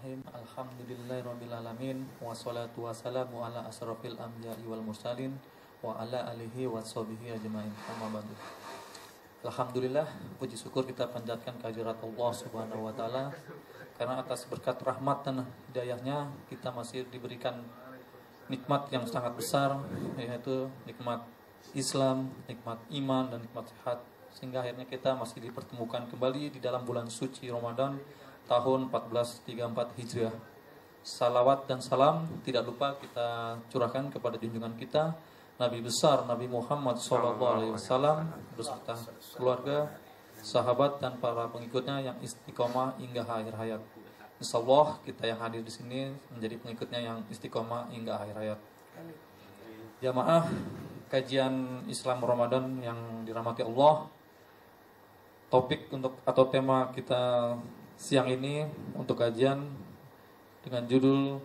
Bismillahirrahmanirrahim. Alhamdulillahirrabbilalamin. Wassalatu wassalamu ala asrafil anbiya'i wal mursalin wa ala alihi wa sahbihi ajma'in. Amma ba'du. Alhamdulillah, puji syukur kita panjatkan kehadirat Allah Subhanahu wa taala karena atas berkat rahmat dan hidayahnya kita masih diberikan nikmat yang sangat besar, yaitu nikmat Islam, nikmat iman dan nikmat sehat, sehingga akhirnya kita masih dipertemukan kembali di dalam bulan suci Ramadan tahun 1434 Hijriah. Salawat dan salam tidak lupa kita curahkan kepada junjungan kita Nabi besar Nabi Muhammad SAW beserta keluarga, sahabat dan para pengikutnya yang istiqomah hingga akhir hayat. Insyaallah kita yang hadir di sini menjadi pengikutnya yang istiqomah hingga akhir hayat. Jamaah kajian Islam Ramadan yang dirahmati Allah, topik untuk atau tema kita siang ini untuk kajian dengan judul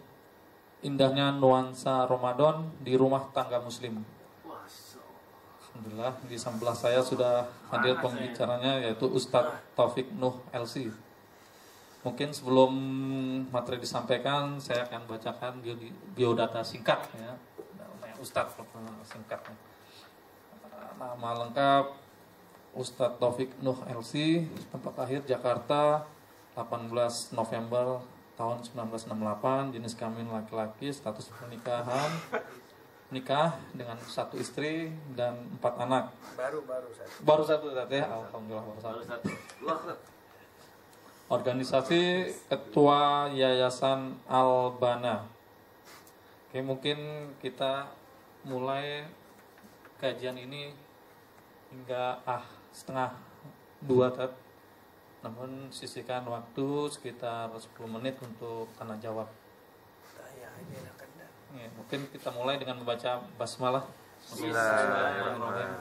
Indahnya Nuansa Ramadan di Rumah Tangga Muslim. Alhamdulillah, di sebelah saya sudah hadir pembicaranya, yaitu Ustadz Taufik Nuh LC. Mungkin sebelum materi disampaikan, saya akan bacakan biodata singkat ya. Ustadz singkatnya. Nama lengkap Ustadz Taufik Nuh LC, tempat lahir Jakarta, 18 November tahun 1968, jenis kelamin laki-laki, status pernikahan, nikah dengan satu istri dan 4 anak. Baru satu ya, alhamdulillah baru satu. Organisasi Ketua Yayasan Albana. Oke, mungkin kita mulai kajian ini hingga setengah 2. Namun sisihkan waktu sekitar 10 menit untuk tanya jawab. Ya, mungkin kita mulai dengan membaca basmalah. Bismillahirrahmanirrahim.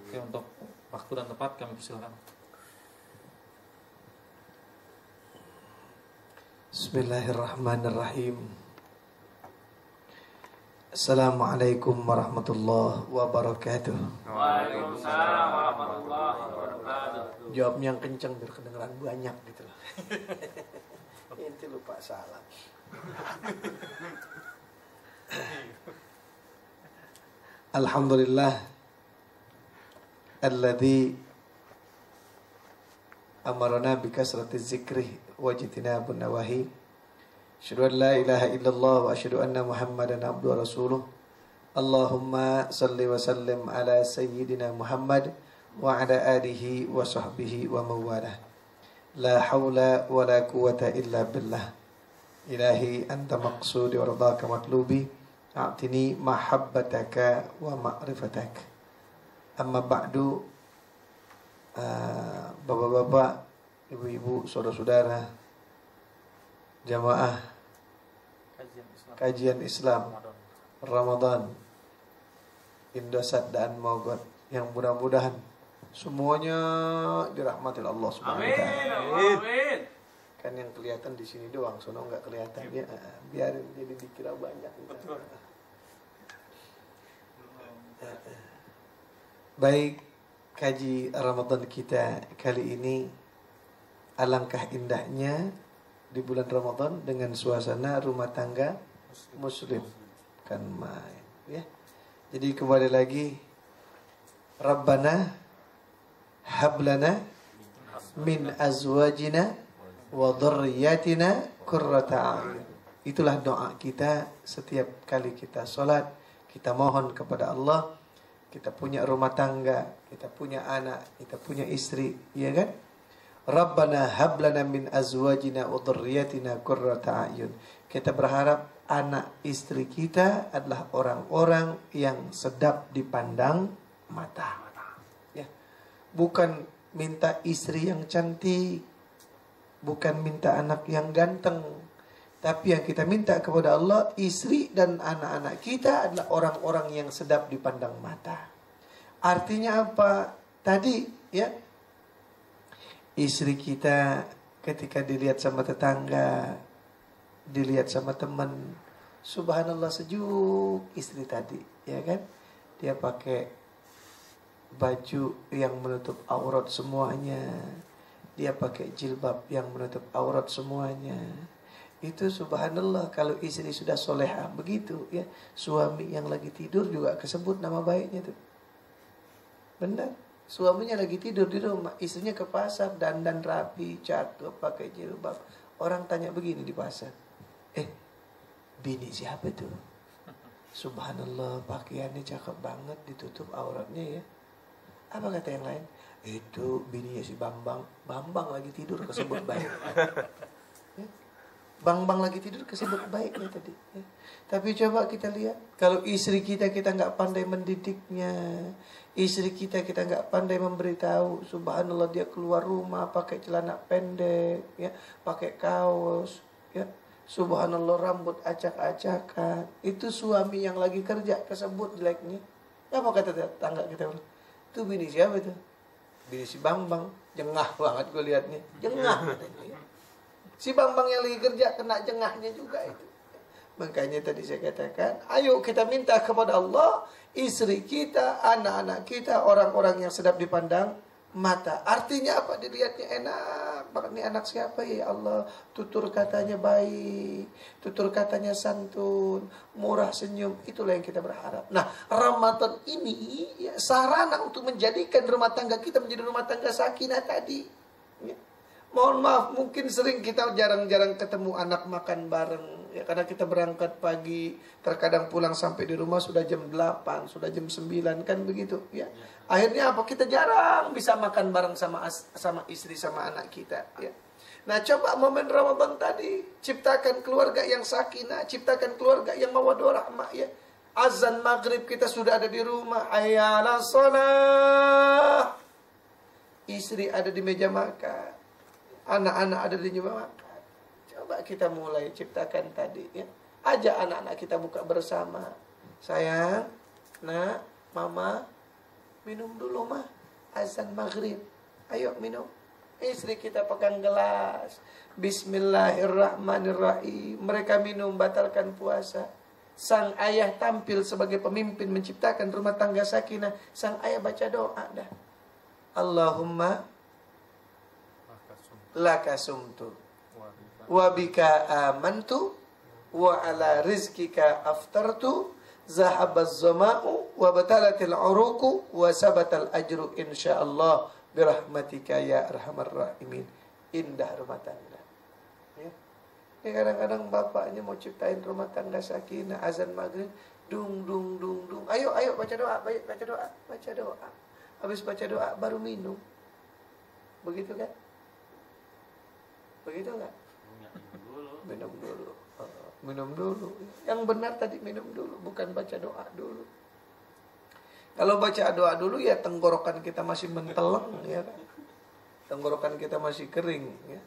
Oke, untuk waktu dan tempat kami persilakan. Bismillahirrahmanirrahim. Assalamualaikum warahmatullahi wabarakatuh. Waalaikumsalam warahmatullahi wabarakatuh. Jawabnya yang kencang biar kedengeran banyak gitu loh. Inti lupa salam. Alhamdulillah alladzi amarna bikasrati dzikri wa jitinabun nawahi. Asyhadu an la ilaha illallah wa asyhadu anna Muhammadan abduhu wa rasuluh. Allahumma salli wa sallim ala sayyidina Muhammad wa ala alihi wa sahbihi wa mawalah. La hawla wa la quwata illa billah. Ilahi anta maqsudi wa ridhaka matlubi. A'tini mahabbataka wa ma'rifatak. Amma ba'du. Bapak-bapak, ibu-ibu, saudara-saudara, jamaah kajian Islam Ramadan Indosat dan Mogot yang mudah-mudahan semuanya dirahmati Allah Subhanahu wa taala. Amin. Kan yang kelihatan di sini doang, sono enggak kelihatan ya. Biarin jadi dikira banyak. Betul. Baik, kaji Ramadan kita kali ini alangkah indahnya di bulan Ramadan dengan suasana rumah tangga Muslim kan main ya. Jadi kembali lagi, Rabbana hablana min azwajina wa dhurriyyatina qurrata a'yun. Itulah doa kita setiap kali kita sholat. Kita mohon kepada Allah, kita punya rumah tangga, kita punya anak, kita punya istri, ya kan? Rabbana hablana min azwajina wa dhurriyyatina qurrata a'yun. Kita berharap anak istri kita adalah orang-orang yang sedap dipandang mata. Ya. Bukan minta istri yang cantik, bukan minta anak yang ganteng, tapi yang kita minta kepada Allah, istri dan anak-anak kita adalah orang-orang yang sedap dipandang mata. Artinya apa? Tadi ya, istri kita ketika dilihat sama tetangga, dilihat sama teman, subhanallah sejuk istri tadi, ya kan? Dia pakai baju yang menutup aurat semuanya, dia pakai jilbab yang menutup aurat semuanya. Itu subhanallah, kalau istri sudah solehah begitu ya, suami yang lagi tidur juga kesebut nama baiknya tuh. Benar. Suaminya lagi tidur di rumah, istrinya ke pasar, dandan rapi, cakep, pakai jilbab. Orang tanya begini di pasar, bini siapa tuh? Subhanallah, pakaiannya cakep banget, ditutup auratnya ya. Apa kata yang lain? Itu bininya si Bambang. Bambang lagi tidur kesebut baik. Ya. Bambang lagi tidur kesebut baiknya tadi ya. Tapi coba kita lihat, kalau istri kita nggak pandai mendidiknya, istri kita nggak pandai memberitahu, subhanallah dia keluar rumah pakai celana pendek ya, pakai kaos ya, subhanallah rambut acak-acakan, itu suami yang lagi kerja kesebut jeleknya. Apa kata tetangga kita? Itu bini siapa itu? Bini si Bambang. Jengah banget gue liatnya, jengah katanya ya. Si Bambang yang lagi kerja kena jengahnya juga itu. Makanya tadi saya katakan, ayo kita minta kepada Allah, istri kita, anak-anak kita, orang-orang yang sedap dipandang mata. Artinya apa? Dilihatnya enak banget, nih anak siapa ya Allah, tutur katanya baik, tutur katanya santun, murah senyum. Itulah yang kita berharap. Nah, Ramadan ini ya, sarana untuk menjadikan rumah tangga kita menjadi rumah tangga sakinah tadi ya. Mohon maaf, mungkin sering kita jarang-jarang ketemu anak makan bareng ya, karena kita berangkat pagi, terkadang pulang sampai di rumah sudah jam 8, sudah jam 9 kan begitu ya. Akhirnya apa? Kita jarang bisa makan bareng sama istri, sama anak kita ya. Nah, coba momen Ramadan tadi, ciptakan keluarga yang sakinah, ciptakan keluarga yang mawaddah rahmah ya. Azan maghrib kita sudah ada di rumah, ayalah sholat, istri ada di meja makan, anak-anak ada di meja makan. Coba kita mulai ciptakan tadi ya. Ajak anak-anak kita buka bersama. Sayang, nak, mama, minum dulu mah, azan maghrib. Ayo minum. Istri kita pegang gelas, bismillahirrahmanirrahim. Mereka minum, batalkan puasa. Sang ayah tampil sebagai pemimpin menciptakan rumah tangga sakinah. Sang ayah baca doa dah. Allahumma laka sumtu wa bika amantu wa ala rizkika aftartu zahabaz zama'u wa batalatil uruku wa sabatal ajru insyaallah birahmatika ya arhamar rahimin. Indah rumah tangga ya. Ini kadang-kadang bapaknya mau ciptain rumah tangga sakinah, azan maghrib dung dung dung dung, ayo baca doa, baca doa. Habis baca doa baru minum. Begitu kan? Begitu enggak? Minum dulu. Yang benar tadi minum dulu, bukan baca doa dulu. Kalau baca doa dulu ya tenggorokan kita masih menteleng ya kan. Tenggorokan kita masih kering ya.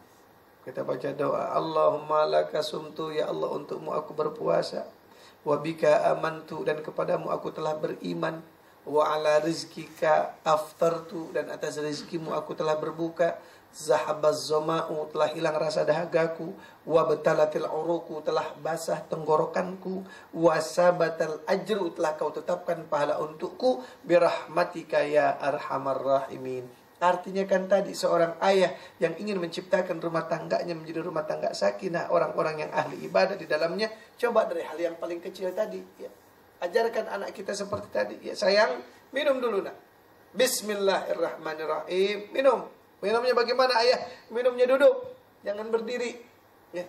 Kita baca doa, Allahumma laka sumtu, ya Allah untukmu aku berpuasa. Wa bika amantu, dan kepadamu aku telah beriman. Wa ala rizkika aftartu, dan atas rizkimu aku telah berbuka. Zahabaz zama'u, telah hilang rasa dahagaku. Wa batalatil uruku, telah basah tenggorokanku. Wa sabatal ajru, telah kau tetapkan pahala untukku. Birahmatika ya arhamar rahimin. Artinya kan tadi seorang ayah yang ingin menciptakan rumah tangganya menjadi rumah tangga sakinah, orang-orang yang ahli ibadah di dalamnya. Coba dari hal yang paling kecil tadi ya. Ajarkan anak kita seperti tadi ya. Sayang, minum dulu nak. Bismillahirrahmanirrahim. Minumnya bagaimana ayah? Minumnya duduk, jangan berdiri ya.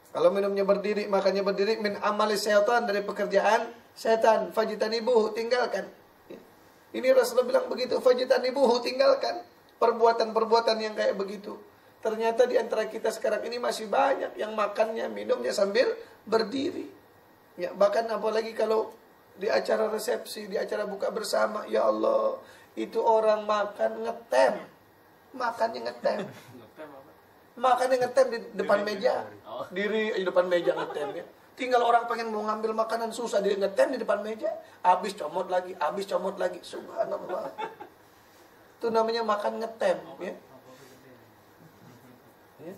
Kalau minumnya berdiri, makannya berdiri, min amali syaitan, dari pekerjaan setan. Fajitanibuhu, tinggalkan ya. Ini Rasulullah bilang begitu, fajitanibuhu, tinggalkan perbuatan-perbuatan yang kayak begitu. Ternyata di antara kita sekarang ini masih banyak yang makannya, minumnya sambil berdiri ya. Bahkan apalagi kalau di acara resepsi, di acara buka bersama, ya Allah, itu orang makan ngetem. Makannya ngetem. Makannya ngetem di depan meja. Diri di depan meja ngetem ya. Tinggal orang pengen mau ngambil makanan susah, dia ngetem di depan meja. Habis comot lagi. Subhanallah. Itu namanya makan ngetem ya. Ya.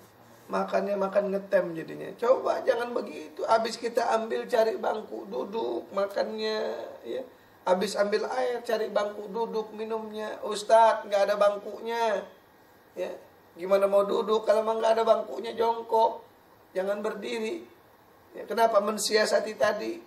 Makannya makan ngetem jadinya. Coba jangan begitu. Habis kita ambil cari bangku duduk makannya ya. Habis ambil air cari bangku duduk minumnya. Ustadz nggak ada bangkunya ya. Gimana mau duduk kalau memang nggak ada bangkunya, jongkok Jangan berdiri. Ya, kenapa mensiasati tadi?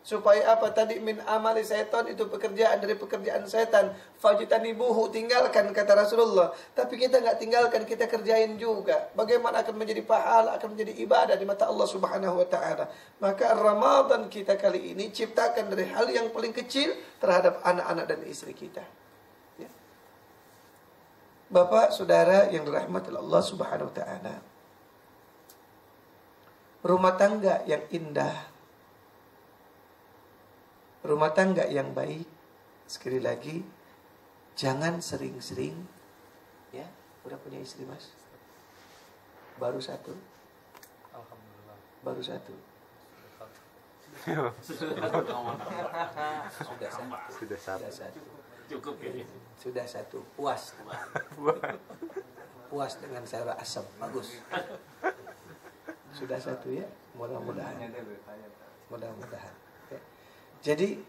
Supaya apa tadi? Min amali setan, itu pekerjaan dari pekerjaan setan. Fajtanibuhu, tinggalkan kata Rasulullah. Tapi kita nggak tinggalkan, kita kerjain juga. Bagaimana akan menjadi pahala, akan menjadi ibadah di mata Allah Subhanahu wa taala. Maka Ramadan kita kali ini ciptakan dari hal yang paling kecil terhadap anak-anak dan istri kita. Ya. Bapak, saudara yang dirahmati Allah Subhanahu wa taala. Rumah tangga yang indah, rumah tangga yang baik, sekali lagi, jangan sering-sering, ya, udah punya istri mas? Baru satu? Alhamdulillah. Baru satu? Sudah satu. Cukup ya. Sudah satu, puas. Puas dengan sayur asam, bagus. Sudah satu ya, mudah-mudahan. Mudah-mudahan. Ya. Jadi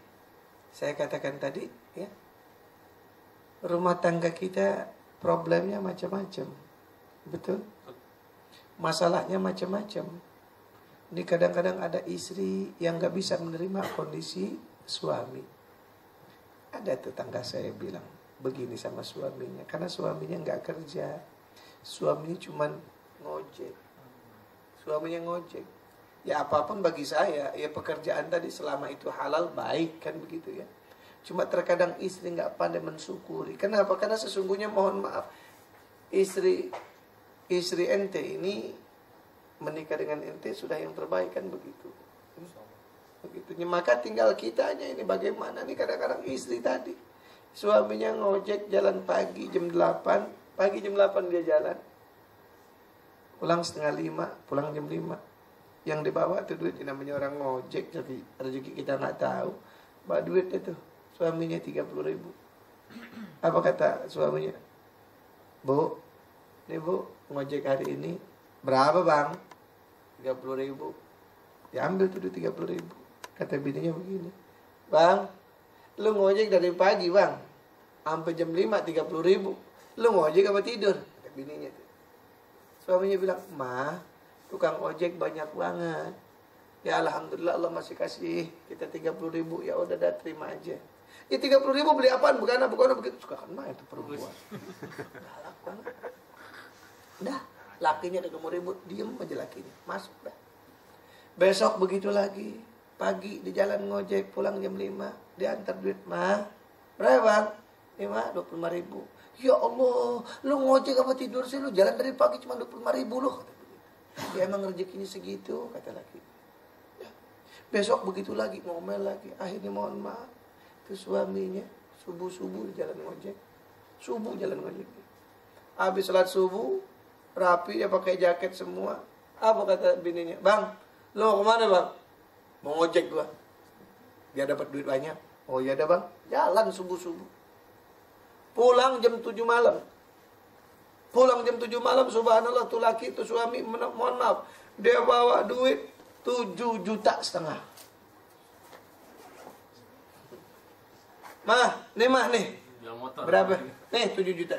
saya katakan tadi, ya, rumah tangga kita problemnya macam-macam, betul? Masalahnya macam-macam. Ini kadang-kadang ada istri yang nggak bisa menerima kondisi suami. Ada tetangga saya bilang begini sama suaminya, karena suaminya nggak kerja, suaminya cuman ngojek. Suaminya ngojek. Ya apapun bagi saya, ya pekerjaan tadi selama itu halal baik kan begitu ya. Cuma terkadang istri nggak pandai mensyukuri. Kenapa? Karena sesungguhnya mohon maaf, istri ente ini menikah dengan ente sudah yang terbaik kan begitu. Begitunya. Maka tinggal kitanya ini bagaimana nih, kadang-kadang istri tadi suaminya ngojek jalan pagi jam 8, pagi jam 8 dia jalan. Pulang setengah 5, pulang jam 5. Yang dibawa tuh duit, namanya orang ngojek, tapi rezeki kita nggak tahu. Bawa duit itu, suaminya 30.000. Apa kata suaminya? Bu, nih bu, ngojek hari ini berapa bang? 30.000. Diambil tuh duit 30.000. Kata bininya begini, bang, lu ngojek dari pagi bang, sampai jam 5 30.000. Lu ngojek apa tidur? Kata bininya tuh. Suaminya bilang, ma, tukang ojek banyak banget. Ya alhamdulillah Allah masih kasih kita 30.000. Ya udah dah terima aja. Ya 30.000 beli apaan? Bukan begitu. Suka kan mah itu perempuan. Galak banget. Dah, lakinya ketemu ribut, diem aja lakinya. Masuk dah. Besok begitu lagi. Pagi di jalan ngojek, pulang jam 5. Diantar duit, ma. Berapa bang? 25.000. Ya Allah, lu ngojek apa tidur sih? Lu jalan dari pagi cuma 25.000 lu. Ya emang rezekinya segitu, kata laki. Ya. Besok begitu lagi, ngomel lagi. Akhirnya mohon maaf, itu suaminya subuh-subuh jalan ngojek. Subuh jalan ngojek. Habis sholat subuh, rapi, dia pakai jaket semua. Apa kata bininya? Bang, lu mau kemana bang? Mau ngojek gua. Dia dapat duit banyak. Oh iya dah bang, jalan subuh-subuh. Pulang jam 7 malam. Pulang jam 7 malam, subhanallah, tuh laki, tuh suami, mohon maaf, dia bawa duit 7,5 juta. Mah nih. Berapa? Nih 7,5 juta.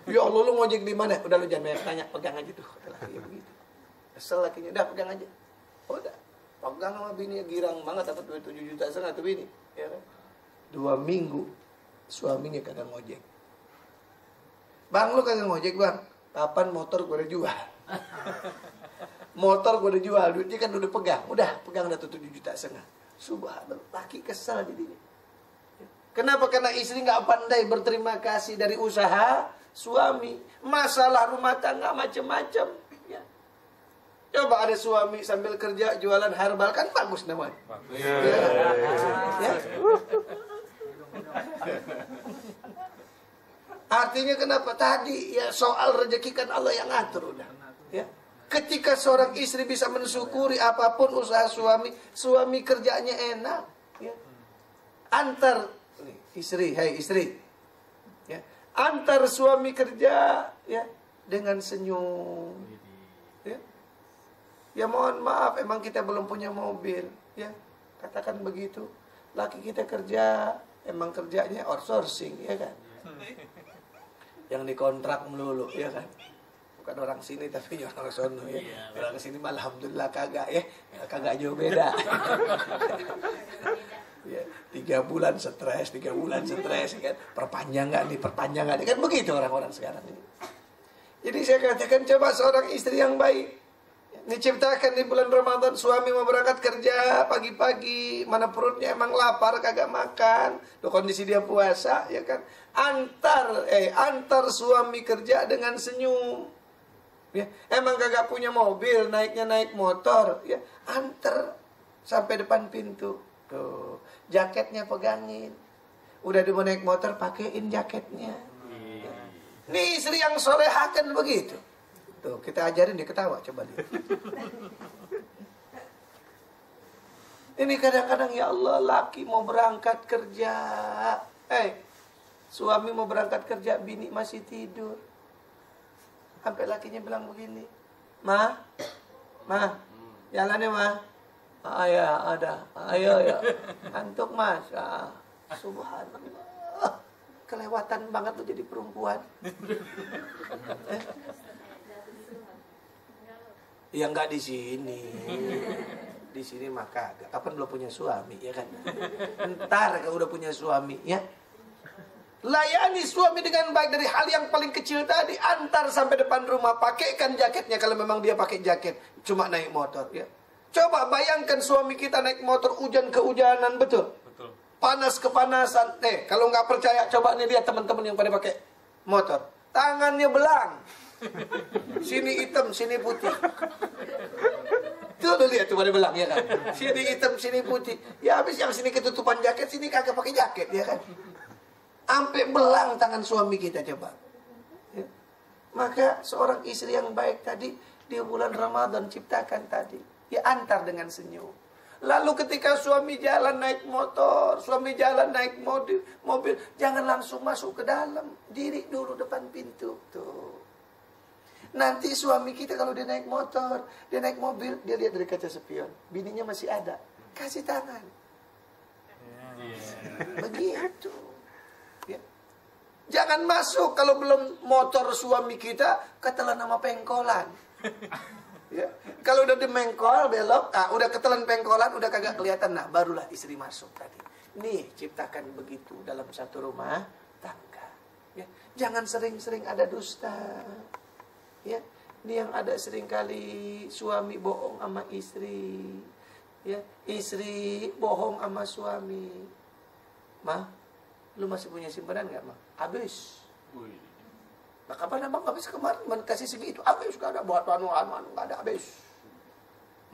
Ya Allah, lu ngojek di mana? Udah lu jangan banyak tanya, pegang aja tuh. Kata laki begitu. Kesel lakinya, udah pegang aja. Udah. Pegang sama bini, girang banget dapat duit 7,5 juta tuh bini. Ya kan? 2 minggu suaminya kagak ngojek. Bang, lu kagak ngojek bang? Kapan motor gue udah jual? Motor gue udah jual, duitnya kan udah pegang. Udah, pegang dah tuh 7,5 juta. Subhanallah, laki kesal jadinya. Kenapa? Karena istri gak pandai berterima kasih dari usaha suami. Masalah rumah tangga macam-macam. Ya. Coba ada suami sambil kerja jualan herbal, kan bagus namanya. Ya. Artinya kenapa? Tadi ya soal rezeki kan Allah yang ngatur udah. Ya. Ketika seorang istri bisa mensyukuri apapun usaha suami, suami kerjanya enak. Ya. Antar istri, hai istri, ya. Antar suami kerja, ya, dengan senyum. Ya. Ya mohon maaf, emang kita belum punya mobil, ya. Katakan begitu. Laki kita kerja, emang kerjanya outsourcing, ya kan? Yang dikontrak melulu, ya kan? bukan orang sini tapi orang sono ya. Orang sini mah alhamdulillah kagak ya. Kagak jauh beda. Ya, 3 bulan stres kan. Perpanjang nggak nih kan begitu orang-orang sekarang ini. Jadi saya katakan coba seorang istri yang baik diciptakan di bulan Ramadan, suami mau berangkat kerja pagi-pagi, mana perutnya emang lapar kagak makan, loh kondisi dia puasa ya kan. Antar suami kerja dengan senyum. Ya, emang kagak punya mobil, naiknya naik motor, ya, antar sampai depan pintu. Tuh, jaketnya pegangin. Udah dia mau naik motor, pakein jaketnya. Ya. Ini istri yang solehakan begitu. Tuh, kita ajarin dia ketawa, coba lihat. Ini kadang-kadang ya Allah, laki mau berangkat kerja. Suami mau berangkat kerja, bini masih tidur. Sampai lakinya bilang begini, Ma, jalannya Ma. Ya ada, ayo ya. Antuk Mas. Subhanallah. Kelewatan banget lu jadi perempuan. Ya enggak di sini. Di sini maka kapan belum punya suami ya kan? Ntar kalau udah punya suami ya. Layani suami dengan baik dari hal yang paling kecil tadi, antar sampai depan rumah, pakaikan jaketnya kalau memang dia pakai jaket, cuma naik motor ya. Coba bayangkan suami kita naik motor hujan kehujanan, betul? Betul. Panas kepanasan. Kalau nggak percaya coba nih lihat teman-teman yang pada pakai motor. Tangannya belang. Sini hitam, sini putih. Tuh lihat tuh pada belang ya kan. Sini hitam, sini putih. Ya habis yang sini ketutupan jaket, sini kagak pakai jaket ya kan. Sampai belang tangan suami kita coba. Ya. Maka seorang istri yang baik tadi di bulan Ramadan ciptakan tadi, ya antar dengan senyum. Lalu ketika suami jalan naik motor, suami jalan naik mobil, jangan langsung masuk ke dalam, diri dulu depan pintu tuh. Nanti suami kita kalau dia naik motor, dia naik mobil, dia lihat dari kaca spion, bininya masih ada, kasih tangan. Begitu. Ya. Jangan masuk kalau belum motor suami kita ketelan nama pengkolan. Ya. Kalau udah di mengkol belok, udah ketelan pengkolan, udah kagak kelihatan, nah barulah istri masuk tadi. Nih ciptakan begitu dalam satu rumah tangga. Ya. Jangan sering-sering ada dusta. Ya, ini yang ada seringkali suami bohong sama istri, ya, istri bohong sama suami. Ma, lu masih punya simpanan nggak, Ma? Habis. Nah, kapan abang habis kemarin kasih segitu? Habis gak ada buat anu nggak ada habis.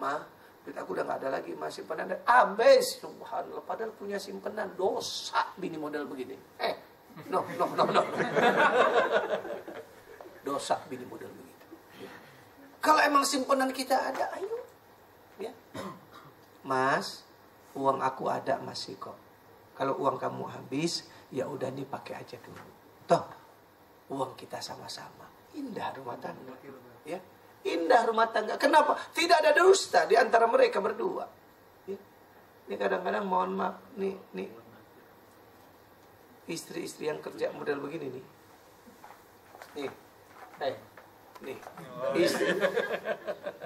Ma, duit aku udah nggak ada lagi, masih simpanan habis. Subhanallah, padahal punya simpanan, dosa bini model begini. No. Dosa bini model begitu. Kalau emang simpanan kita ada, ayo. Ya. Mas, uang aku ada masih kok. Kalau uang kamu habis, ya udah nih pakai aja dulu. Toh, uang kita sama-sama. Indah rumah tangga. Ya. Indah rumah tangga. Kenapa? Tidak ada dusta di antara mereka berdua. Ya. Ini kadang-kadang mohon maaf, nih istri-istri yang kerja model begini nih. Nih,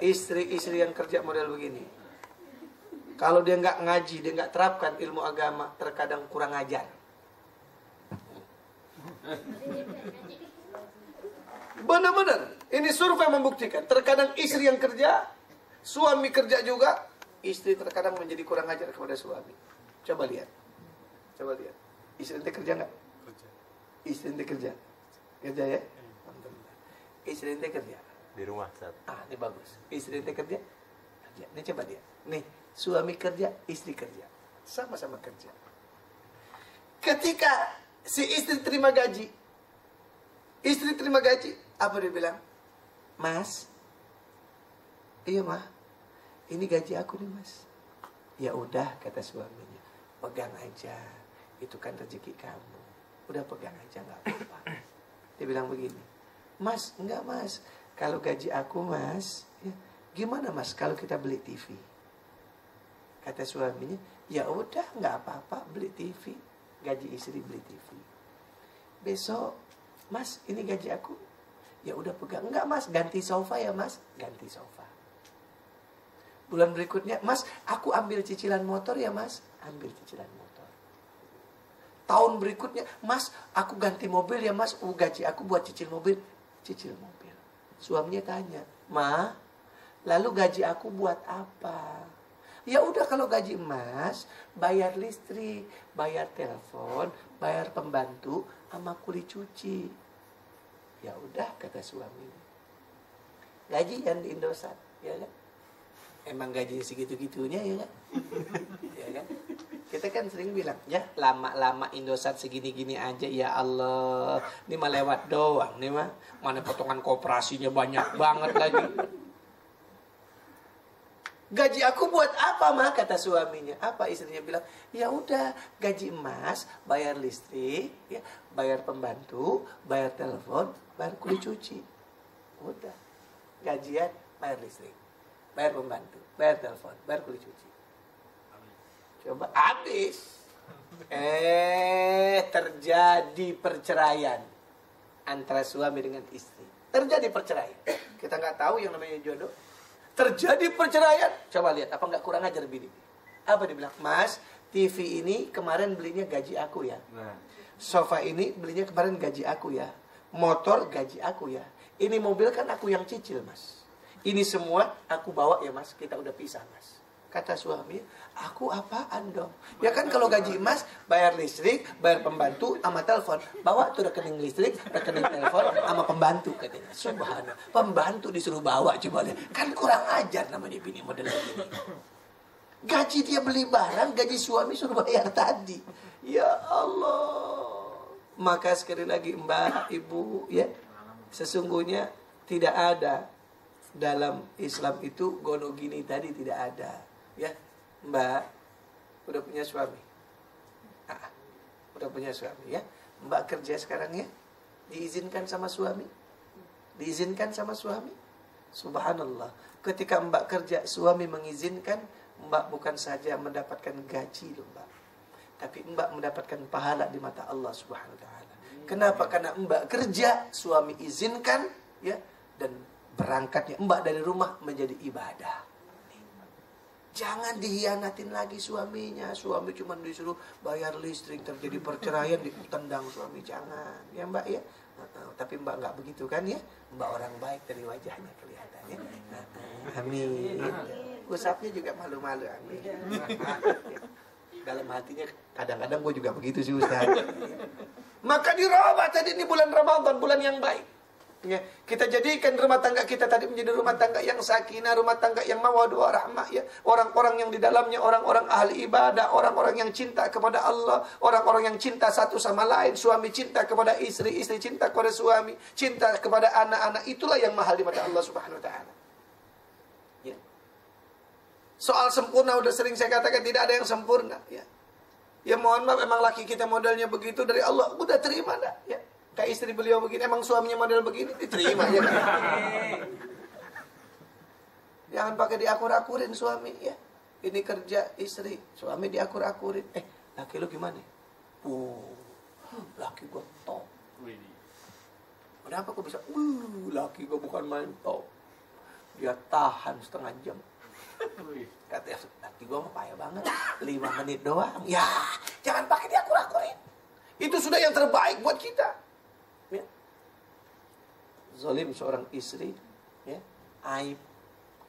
istri yang kerja model begini. Kalau dia nggak ngaji, dia nggak terapkan ilmu agama, terkadang kurang ajar. Benar-benar, ini survei membuktikan. Terkadang istri yang kerja, suami kerja juga, istri terkadang menjadi kurang ajar kepada suami. Coba lihat. Istri ente kerja nggak? Istri ente kerja ya? Istri ente kerja di rumah saat. Ini bagus. Istri ente kerja. Ini coba dia. Nih, suami kerja, istri kerja. Sama-sama kerja. Ketika si istri terima gaji, apa dia bilang? Mas, iya mah, ini gaji aku nih mas. Ya udah, kata suaminya, pegang aja. Itu kan rezeki kamu. Udah pegang aja, nggak apa-apa. Dia bilang begini, Mas, enggak mas, kalau gaji aku mas, ya, gimana mas kalau kita beli TV? Kata suaminya, ya udah nggak apa-apa beli TV. Gaji istri beli TV. Besok, mas ini gaji aku, Ya udah pegang. Enggak mas, ganti sofa ya mas. Ganti sofa. Bulan berikutnya, mas aku ambil cicilan motor ya mas. Ambil cicilan motor. Tahun berikutnya, mas aku ganti mobil ya mas. Gaji aku buat cicil mobil. Cicil mobil. Suaminya tanya, ma, lalu gaji aku buat apa? Ya udah kalau gaji emas, bayar listrik, bayar telepon, bayar pembantu, sama kuli cuci. Ya udah kata suaminya. Gajian di Indosat, ya kan? Emang gaji segitu-gitunya ya kan? Ya kan? Kita kan sering bilang, ya lama-lama Indosat segini-gini aja, ya Allah. Ini mah lewat doang, nih mah. Mana potongan koperasinya banyak banget lagi. Gaji aku buat apa mah, kata suaminya. Apa istrinya bilang, ya udah gaji emas, bayar listrik, ya, bayar pembantu, bayar telepon, bayar kuli cuci. Udah. Gajian, bayar listrik, bayar pembantu, bayar telepon, bayar kuli cuci. Coba habis. Terjadi perceraian antara suami dengan istri. Terjadi perceraian. Kita nggak tahu yang namanya jodoh. Terjadi perceraian. Coba lihat, apa nggak kurang ajar bini? Apa dia bilang? Mas, TV ini kemarin belinya gaji aku ya. Sofa ini belinya kemarin gaji aku ya. Motor gaji aku ya. Ini mobil kan aku yang cicil mas. Ini semua aku bawa ya mas. Kita udah pisah mas. Kata suami, aku apaan dong? Ya kan kalau gaji emas, bayar listrik, bayar pembantu, sama telepon. Bawa tuh rekening listrik, rekening telepon, sama pembantu katanya. Subhanallah, pembantu disuruh bawa, coba lihat. Kan kurang ajar namanya bini model begini. Gaji dia beli barang, gaji suami suruh bayar tadi. Ya Allah. Maka sekali lagi mbak, ibu, ya, sesungguhnya tidak ada dalam Islam itu gono gini tadi, tidak ada. Ya, mbak udah punya suami. Udah punya suami ya. Mbak kerja sekarang ya. Diizinkan sama suami. Diizinkan sama suami. Subhanallah. Ketika mbak kerja, suami mengizinkan, mbak bukan saja mendapatkan gaji loh mbak, tapi mbak mendapatkan pahala di mata Allah Subhanahu wa taala. Kenapa? Karena mbak kerja, suami izinkan ya, dan berangkatnya mbak dari rumah menjadi ibadah. Jangan dihianatin lagi suaminya. Suami cuma disuruh bayar listrik, terjadi perceraian, ditendang suami. Jangan, ya mbak ya. Tapi mbak nggak begitu kan ya. Mbak orang baik dari wajahnya kelihatannya. Amin. Usapnya juga malu-malu. Amin. Dalam hatinya kadang-kadang gue juga begitu sih Ustaz. Maka dirubah tadi ini bulan Ramadan, bulan yang baik. Ya, kita jadikan rumah tangga kita tadi menjadi rumah tangga yang sakinah, rumah tangga yang mawaddah warahmah ya. Orang-orang yang di dalamnya orang-orang ahli ibadah, orang-orang yang cinta kepada Allah, orang-orang yang cinta satu sama lain, suami cinta kepada istri, istri cinta kepada suami, cinta kepada anak-anak, itulah yang mahal di mata Allah Subhanahu wa taala. Ya. Soal sempurna udah sering saya katakan, tidak ada yang sempurna ya. Ya mohon maaf, emang laki kita modelnya begitu dari Allah, udah terima dah ya. Kayak istri beliau begini, emang suaminya model begini, diterima ya kan? Jangan pakai diakur-akurin suami ya. Ini kerja istri, suami diakur-akurin. Laki lu gimana? Laki gua top. Kenapa kok bisa? Laki gua bukan main top. Dia tahan setengah jam. Katanya laki gua mah payah banget. 5 menit doang. Ya, jangan pakai diakur-akurin. Itu sudah yang terbaik buat kita. Ya. Zalim seorang istri ya, aib,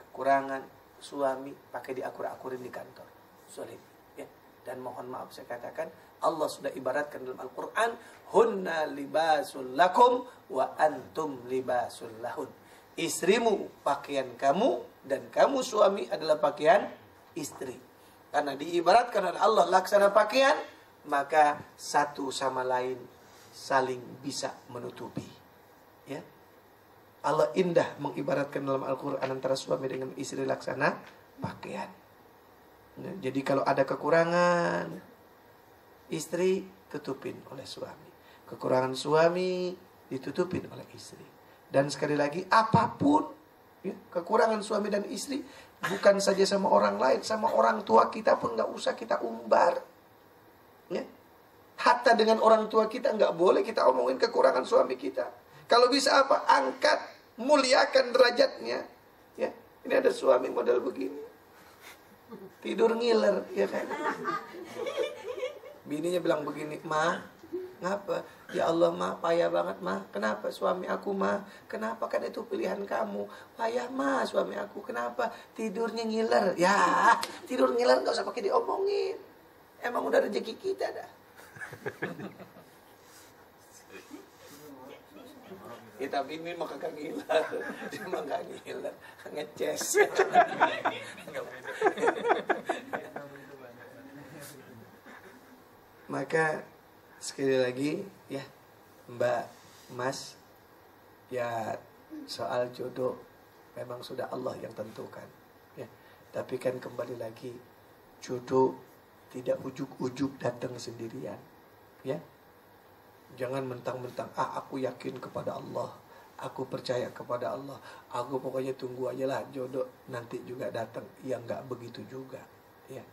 kekurangan suami pakai diakur-akurin di kantor. Zalim ya. Dan mohon maaf saya katakan, Allah sudah ibaratkan dalam Al-Qur'an, hunna libasul lakum wa antum libasul lahun. Istrimu pakaian kamu dan kamu suami adalah pakaian istri. Karena diibaratkan oleh Allah laksana pakaian, maka satu sama lain saling bisa menutupi ya. Allah indah mengibaratkan dalam Al-Quran antara suami dengan istri laksana pakaian ya. Jadi kalau ada kekurangan istri, tutupin oleh suami. Kekurangan suami, ditutupin oleh istri. Dan sekali lagi, apapun ya, kekurangan suami dan istri, bukan saja sama orang lain, sama orang tua kita pun gak usah kita umbar ya. Hatta dengan orang tua kita nggak boleh kita omongin kekurangan suami kita. Kalau bisa apa? Angkat, muliakan derajatnya. Ya, ini ada suami model begini. Tidur ngiler, ya kan? Bininya bilang begini, "Ma, ngapa? Ya Allah, Ma, payah banget, Ma. Kenapa suami aku, Ma? Kenapa? Kan itu pilihan kamu. Payah, Ma, suami aku. Kenapa? Tidurnya ngiler." Ya, tidur ngiler gak usah pakai diomongin. Emang udah rezeki kita dah. Ya, tapi ini mah kagak ngiler. Dia mah gak ngiler, ngeces. Maka sekali lagi ya, Mbak, Mas, ya soal jodoh memang sudah Allah yang tentukan ya. Tapi kan kembali lagi, jodoh tidak ujuk-ujuk datang sendirian ya. Jangan mentang-mentang, aku yakin kepada Allah, aku percaya kepada Allah, aku pokoknya tunggu aja lah jodoh nanti juga datang. Ya nggak begitu juga ya.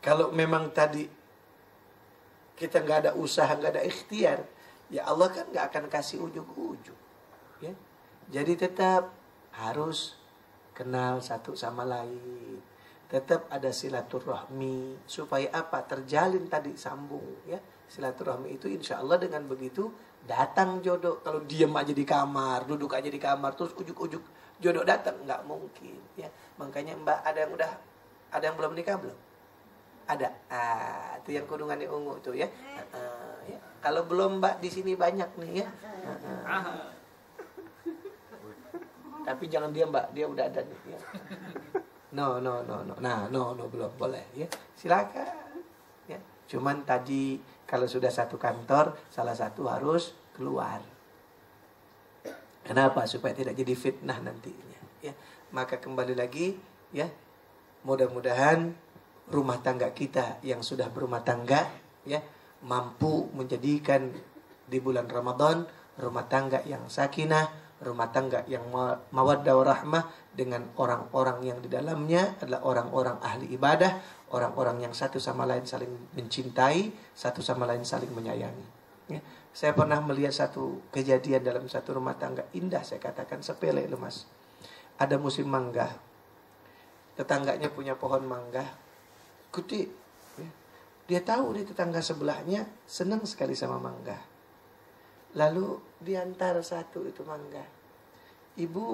Kalau memang tadi kita nggak ada usaha, nggak ada ikhtiar, ya Allah kan nggak akan kasih ujuk-ujuk ya. Jadi tetap harus kenal satu sama lain, tetap ada silaturahmi, supaya apa? Terjalin tadi, sambung ya. Silaturahmi itu insya Allah dengan begitu datang jodoh. Kalau diam aja di kamar, duduk aja di kamar, terus ujuk-ujuk jodoh datang, nggak mungkin ya. Makanya Mbak, ada yang belum nikah belum? Ada. Itu yang kudungannya ungu tuh ya. Ya. Kalau belum Mbak, di sini banyak nih ya. Tapi jangan dia Mbak, dia udah ada nih ya. No. Nah, no belum boleh ya. Silakan. Ya. Cuman tadi kalau sudah satu kantor, salah satu harus keluar. Kenapa? Supaya tidak jadi fitnah nantinya ya. Maka kembali lagi ya, mudah-mudahan rumah tangga kita yang sudah berumah tangga ya, mampu menjadikan di bulan Ramadan rumah tangga yang sakinah, rumah tangga yang mawaddah warahmah, dengan orang-orang yang di dalamnya adalah orang-orang ahli ibadah, orang-orang yang satu sama lain saling mencintai, satu sama lain saling menyayangi ya. Saya pernah melihat satu kejadian dalam satu rumah tangga indah, saya katakan sepele loh Mas. Ada musim mangga, tetangganya punya pohon mangga gede ya. Dia tahu di tetangga sebelahnya senang sekali sama mangga. Lalu diantar satu itu mangga. "Ibu,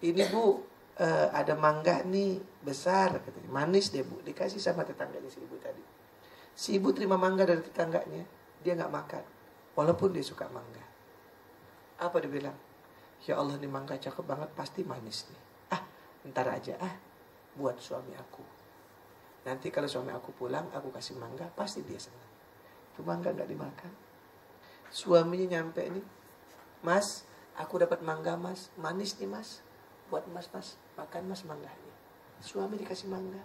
ini Bu, ada mangga nih besar," katanya. "Manis deh Bu." Dikasih sama tetangganya si ibu tadi. Si ibu terima mangga dari tetangganya, dia nggak makan, walaupun dia suka mangga. Apa dia bilang? "Ya Allah, ini mangga cakep banget, pasti manis nih. Ntar aja buat suami aku. Nanti kalau suami aku pulang, aku kasih mangga, pasti dia senang." Itu mangga nggak dimakan. Suaminya nyampe nih, "Mas, aku dapat mangga Mas, manis nih Mas, buat Mas, makan Mas mangganya." Suami dikasih mangga.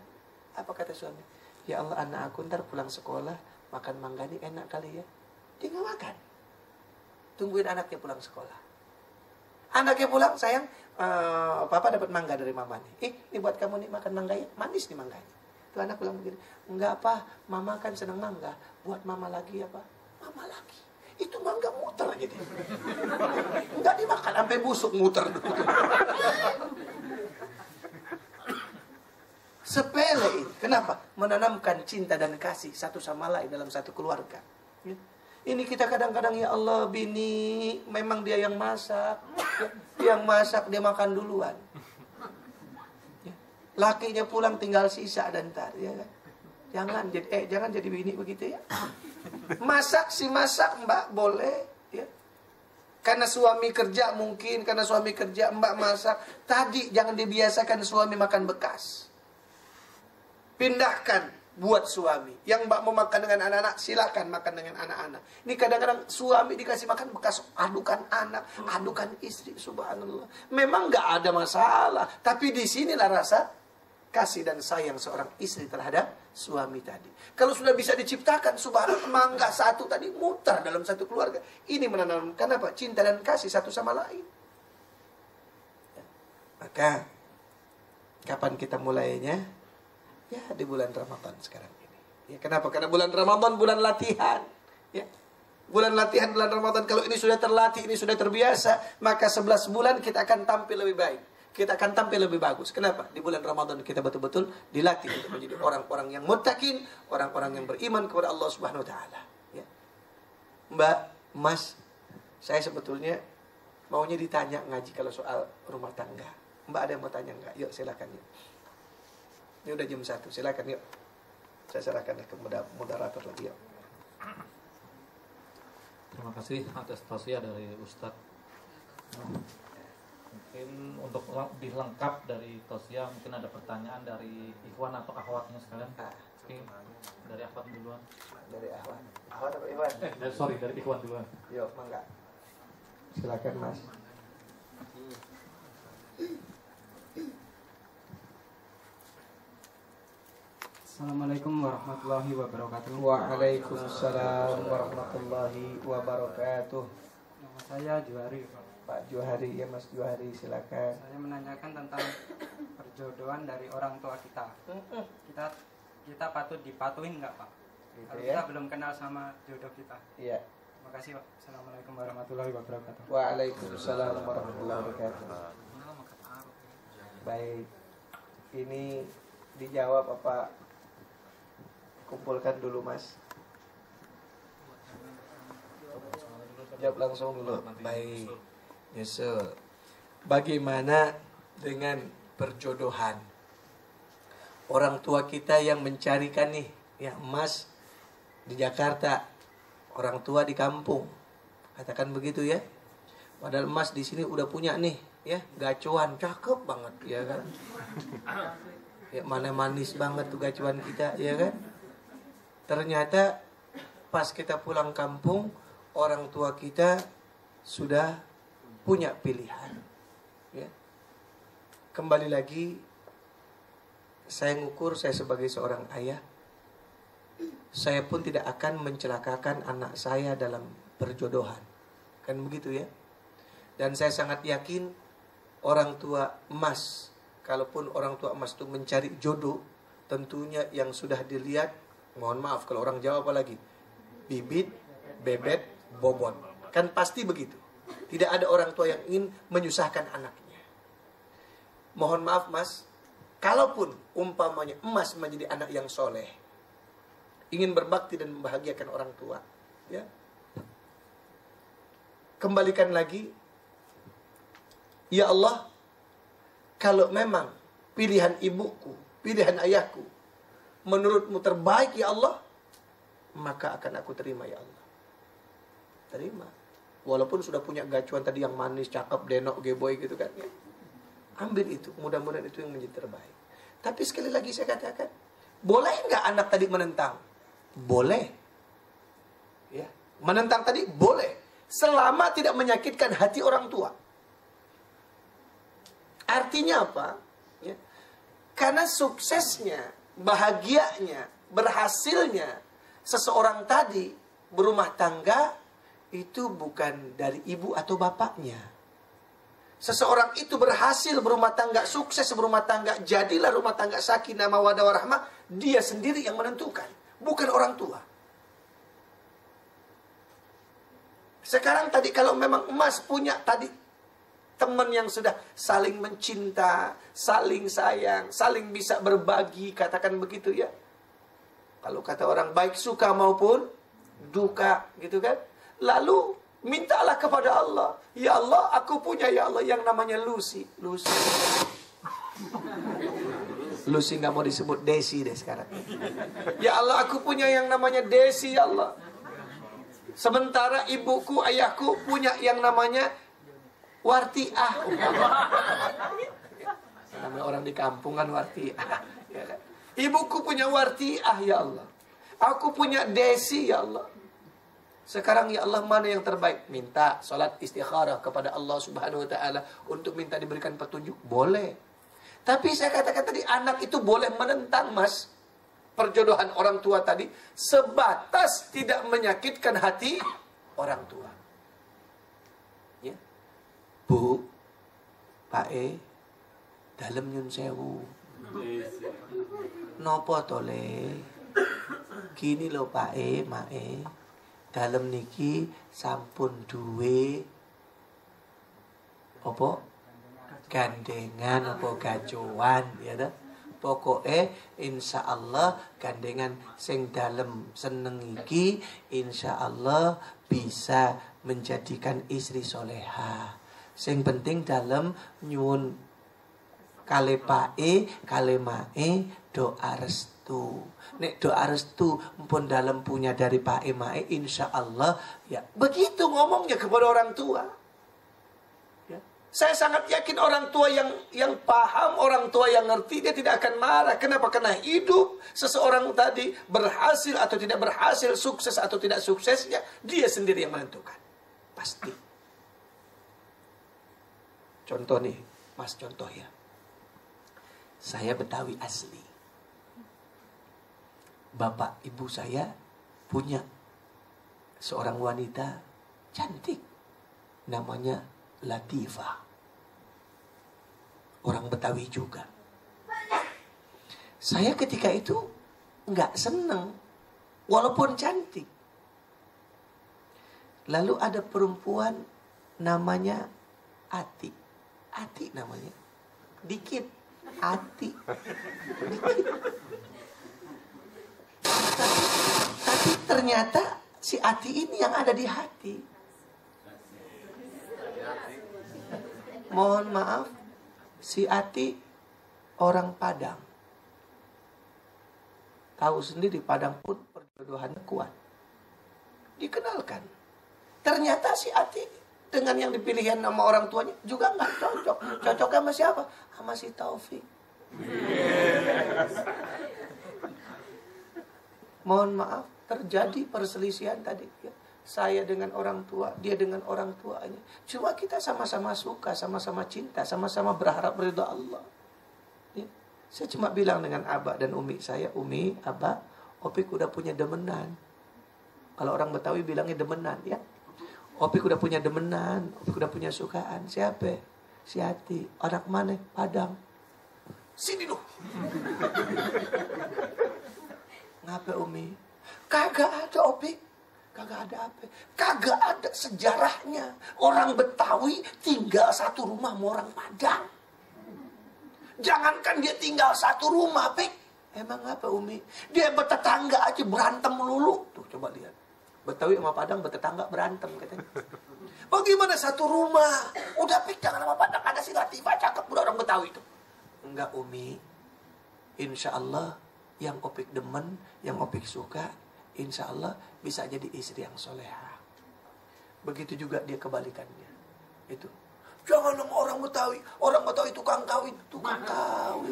Apa kata suami? "Ya Allah, anak aku ntar pulang sekolah makan mangga nih enak kali ya." Dia nggak makan. Tungguin anaknya pulang sekolah. Anaknya pulang, "Sayang, papa dapat mangga dari mama nih. Ini buat kamu nih, makan mangga ya, manis nih mangganya." Tuh anak pulang begini, "Enggak apa, mama kan senang mangga, buat mama lagi ya Pak." Mama lagi. Itu mangga muter aja dia. Enggak dimakan, sampai busuk muter. Sepele ini. Kenapa? Menanamkan cinta dan kasih satu sama lain dalam satu keluarga. Ya. Ini kita kadang-kadang, ya Allah, bini memang dia yang masak. Ya. Dia yang masak, dia makan duluan. Ya. Lakinya pulang tinggal sisa dan ntar. Ya kan? Jangan jadi bini begitu ya. Masak si masak Mbak boleh ya. Karena suami kerja mungkin, karena suami kerja Mbak masak. Tadi jangan dibiasakan suami makan bekas. Pindahkan buat suami. Yang Mbak mau makan dengan anak-anak, silakan makan dengan anak-anak. Ini kadang-kadang suami dikasih makan bekas, adukan anak, adukan istri, subhanallah. Memang nggak ada masalah, tapi di sinilah rasa kasih dan sayang seorang istri terhadap suami tadi. Kalau sudah bisa diciptakan, subhanallah, mangga satu tadi mutar dalam satu keluarga. Ini menanamkan apa? Cinta dan kasih satu sama lain. Ya. Maka kapan kita mulainya? Ya di bulan Ramadan sekarang ini. Ya, kenapa? Karena bulan Ramadan bulan latihan. Ya. Bulan latihan bulan Ramadan, kalau ini sudah terlatih, ini sudah terbiasa, maka 11 bulan kita akan tampil lebih baik. Kita akan tampil lebih bagus. Kenapa? Di bulan Ramadan kita betul-betul dilatih untuk menjadi orang-orang yang muttaqin, orang-orang yang beriman kepada Allah Subhanahu wa taala. Ya. Mbak, Mas, saya sebetulnya maunya ditanya ngaji kalau soal rumah tangga. Mbak ada yang mau tanya enggak? Yuk silakan yuk. Ini udah jam 1, silakan yuk. Saya serahkan ke moderator lagi yuk. Terima kasih atas tausiah dari Ustadz. Mungkin untuk lebih lengkap dari tausiah, mungkin ada pertanyaan dari ikhwan atau akhwatnya sekalian. Oke, dari akhwat duluan. Dari akhwat. Akhwat apa ikhwan? Dari ikhwan duluan. Yuk, mangga. Silakan Mas. Assalamualaikum warahmatullahi wabarakatuh. Waalaikumsalam warahmatullahi wabarakatuh. Nama saya Juhari, Pak. Pak Juhari, ya Mas Juhari, silakan. Saya menanyakan tentang perjodohan dari orang tua kita. Kita patut dipatuhin nggak, Pak? Gitu Kalau ya. kita belum kenal sama jodoh kita. Iya. Terima kasih, Pak. Assalamualaikum warahmatullahi wabarakatuh. Waalaikumsalam warahmatullahi wabarakatuh. Baik. Ini dijawab apa? Kumpulkan dulu Mas. Jawab langsung dulu. Baik. Nyusul. Bagaimana dengan perjodohan? Orang tua kita yang mencarikan nih, ya emas di Jakarta, orang tua di kampung. Katakan begitu ya. Padahal emas di sini udah punya nih, ya, gacuan cakep banget, ya kan? Ya mana manis banget tuh gacuan kita, ya kan? Ternyata pas kita pulang kampung, orang tua kita sudah punya pilihan. Ya. Kembali lagi, saya ngukur saya sebagai seorang ayah, saya pun tidak akan mencelakakan anak saya dalam perjodohan. Kan begitu ya. Dan saya sangat yakin orang tua emas, kalaupun orang tua emas itu mencari jodoh, tentunya yang sudah dilihat, mohon maaf kalau orang Jawa apalagi, bibit, bebet, bobot. Kan pasti begitu. Tidak ada orang tua yang ingin menyusahkan anaknya. Mohon maaf Mas, kalaupun umpamanya emas menjadi anak yang soleh, ingin berbakti dan membahagiakan orang tua, ya, kembalikan lagi, ya Allah, kalau memang pilihan ibuku, pilihan ayahku menurutmu terbaik ya Allah, maka akan aku terima ya Allah. Terima. Walaupun sudah punya gacuan tadi yang manis, cakep, denok, geboy gitu kan ya. Ambil itu, mudah-mudahan itu yang menjadi terbaik. Tapi sekali lagi saya katakan, boleh nggak anak tadi menentang? Boleh. Ya, menentang tadi boleh, selama tidak menyakitkan hati orang tua. Artinya apa? Ya. Karena suksesnya, bahagianya, berhasilnya seseorang tadi berumah tangga itu bukan dari ibu atau bapaknya. Seseorang itu berhasil berumah tangga, sukses berumah tangga, jadilah rumah tangga sakinah mawaddah warahmah, dia sendiri yang menentukan, bukan orang tua. Sekarang tadi kalau memang emas punya tadi teman yang sudah saling mencinta, saling sayang, saling bisa berbagi, katakan begitu ya. Kalau kata orang baik suka maupun duka, gitu kan. Lalu mintalah kepada Allah, ya Allah, aku punya ya Allah yang namanya Lucy. Lucy nggak mau disebut Desi deh sekarang. Ya Allah, aku punya yang namanya Desi ya Allah. Sementara ibuku, ayahku punya yang namanya Wartiah. Namanya orang di kampungan Wartiah. Ya kan? Ibuku punya Wartiah ya Allah. Aku punya Desi ya Allah. Sekarang ya Allah mana yang terbaik? Minta salat istikharah kepada Allah Subhanahu wa taala untuk minta diberikan petunjuk, boleh. Tapi saya katakan tadi anak itu boleh menentang Mas perjodohan orang tua tadi sebatas tidak menyakitkan hati orang tua. Ya. Bu, Pak dalem nyun sewu. Nopo tole? Gini loh Pak Mak dalem niki sampun duwe apa gandengan apa gajoan ya ta. Pokoke insyaallah gandengan sing dalem seneng iki insyaallah bisa menjadikan istri soleha. Sing penting dalem nyuwun kale pae kale mae doa restu. Nek doa restu pun dalem punya dari pae mae insyaallah ya begitu ngomongnya kepada orang tua. Saya sangat yakin orang tua yang paham, orang tua yang ngerti, dia tidak akan marah. Kenapa? Karena hidup seseorang tadi berhasil atau tidak berhasil, sukses atau tidak suksesnya, dia sendiri yang menentukan. Pasti. Contoh nih, Mas, contoh ya. Saya Betawi asli. Bapak ibu saya punya seorang wanita cantik. Namanya Latifah. Orang Betawi juga. Saya ketika itu nggak seneng, walaupun cantik. Lalu ada perempuan namanya Ati. Ati namanya. Dikit. Ati. Dikit. Tapi ternyata si Ati ini yang ada di hati. Mohon maaf, si Ati orang Padang. Tahu sendiri Padang pun perjodohannya kuat. Dikenalkan. Ternyata si Ati dengan yang dipilihin sama orang tuanya juga nggak cocok. Cocoknya sama siapa? Sama si Taufik. Mohon maaf, terjadi perselisihan tadi. Ya. Saya dengan orang tua, dia dengan orang tuanya. Cuma kita sama-sama suka, sama-sama cinta, sama-sama berharap ridha Allah. Ya. Saya cuma bilang dengan abah dan umi saya, umi, abah, Opik udah punya demenan. Kalau orang Betawi bilangnya demenan, ya. Opik udah punya demenan, Opik udah punya sukaan. Siapa? Si Ati. Anak mana? Padang. Sini loh. Ngapa umi? Kagak ada Opik. Kagak ada apa? Kagak ada sejarahnya. Orang Betawi tinggal satu rumah sama orang Padang. Jangankan dia tinggal satu rumah, Pik. Emang apa, Umi? Dia bertetangga aja berantem melulu. Tuh, coba lihat. Betawi sama Padang bertetangga berantem katanya. Bagaimana satu rumah? Udah, Pik, jangan sama Padang. Ada si Latifah cakep, udah orang Betawi itu. Enggak, Umi. Insya Allah yang Opik demen, yang Opik suka, insya Allah bisa jadi istri yang soleha. Begitu juga dia kebalikannya. Itu. Jangan sama orang Betawi. Orang Betawi tukang kawin. Tukang kawin.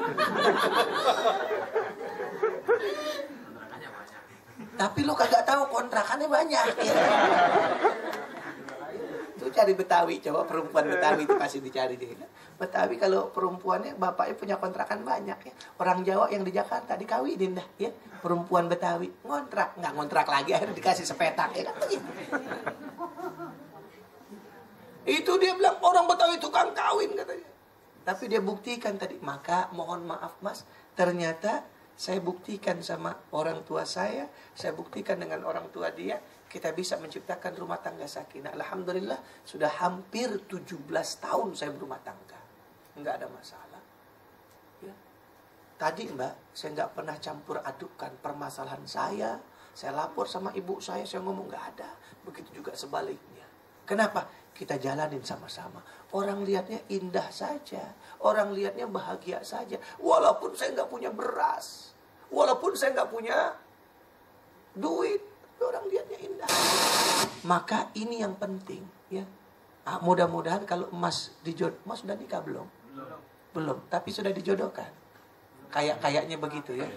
Tapi lu kagak tahu kontrakannya banyak. Ya. Itu cari Betawi. Coba perempuan Betawi itu pasti dicari dia. Betawi kalau perempuannya bapaknya punya kontrakan banyak ya. Orang Jawa yang di Jakarta dikawinin dah ya. Perempuan Betawi ngontrak, nggak ngontrak lagi akhirnya dikasih sepetak ya kan begitu. Itu dia bilang orang Betawi tukang kawin katanya. Tapi dia buktikan tadi. Maka mohon maaf Mas, ternyata saya buktikan sama orang tua saya buktikan dengan orang tua dia, kita bisa menciptakan rumah tangga sakinah. Alhamdulillah sudah hampir 17 tahun saya berumah tangga. Enggak ada masalah. Ya. Tadi Mbak, saya nggak pernah campur adukan permasalahan saya. Saya lapor sama ibu saya ngomong nggak ada. Begitu juga sebaliknya. Kenapa? Kita jalanin sama-sama. Orang lihatnya indah saja. Orang lihatnya bahagia saja. Walaupun saya nggak punya beras. Walaupun saya nggak punya duit. Orang lihatnya indah. Maka ini yang penting. Ya. Mudah-mudahan kalau Mas dijodoh. Mas sudah nikah belum? Belum. Tapi sudah dijodohkan. Kayaknya begitu ya.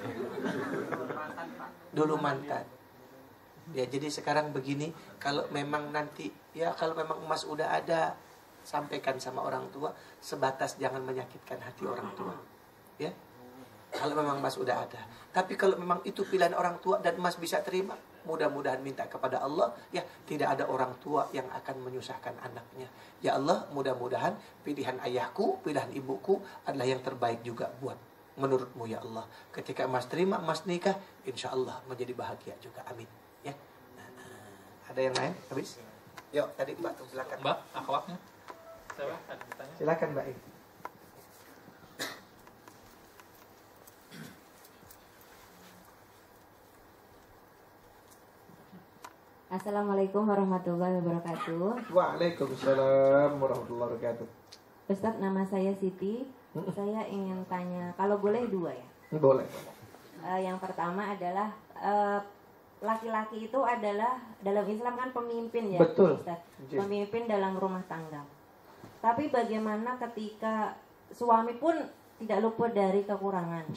Dulu mantan. Ya jadi sekarang begini, kalau memang nanti ya kalau memang emas udah ada, sampaikan sama orang tua, sebatas jangan menyakitkan hati orang tua. Ya. Kalau memang emas udah ada. Tapi kalau memang itu pilihan orang tua dan emas bisa terima, mudah-mudahan minta kepada Allah, ya tidak ada orang tua yang akan menyusahkan anaknya. Ya Allah, mudah-mudahan pilihan ayahku, pilihan ibuku adalah yang terbaik juga buat menurutmu ya Allah. Ketika emas terima, emas nikah, insya Allah menjadi bahagia juga. Amin. Ya. Ada yang lain? Habis? Yuk, tadi Mbak tuh silakan. Mbak, akhwatnya. Siapa? Ada bertanya? Silakan Mbak. Assalamualaikum warahmatullahi wabarakatuh. Waalaikumsalam warahmatullahi wabarakatuh. Ustadz, nama saya Siti. Saya ingin tanya, kalau boleh dua ya. Boleh. Yang pertama adalah laki-laki itu adalah dalam Islam kan pemimpin ya, Betul. Ustadz. Pemimpin dalam rumah tangga. Tapi bagaimana ketika suami pun tidak luput dari kekurangan,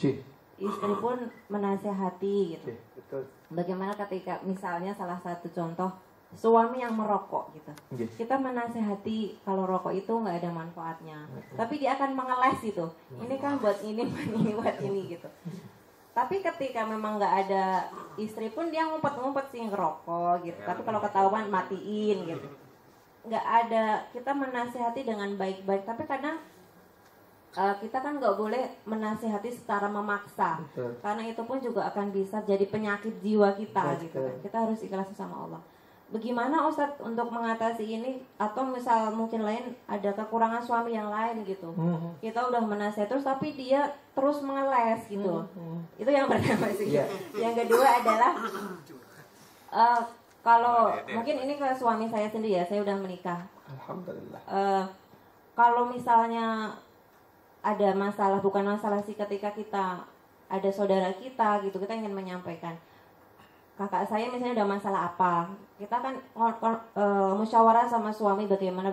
istri pun menasehati gitu. Betul. Bagaimana ketika misalnya salah satu contoh suami yang merokok gitu, kita menasehati kalau rokok itu nggak ada manfaatnya, tapi dia akan mengeles itu, ini kan buat ini buat ini gitu. Tapi ketika memang nggak ada istri pun dia ngumpet-ngumpet sih ngerokok gitu. Tapi kalau ketahuan matiin gitu. Nggak ada, kita menasehati dengan baik-baik. Tapi kadang kita kan nggak boleh menasehati secara memaksa. Betul. Karena itu pun juga akan bisa jadi penyakit jiwa kita gitu kan. Kita harus ikhlas sama Allah. Bagaimana Ustadz untuk mengatasi ini? Atau misal mungkin lain ada kekurangan suami yang lain gitu. Kita udah menasehati terus tapi dia terus mengeles gitu. Itu yang pertama sih. Yang kedua adalah kalau mungkin ini ke suami saya sendiri ya, saya udah menikah. Alhamdulillah. Kalau misalnya ada masalah, bukan masalah sih, ketika kita ada saudara kita gitu, kita ingin menyampaikan, kakak saya misalnya ada masalah apa, kita kan musyawarah sama suami bagaimana.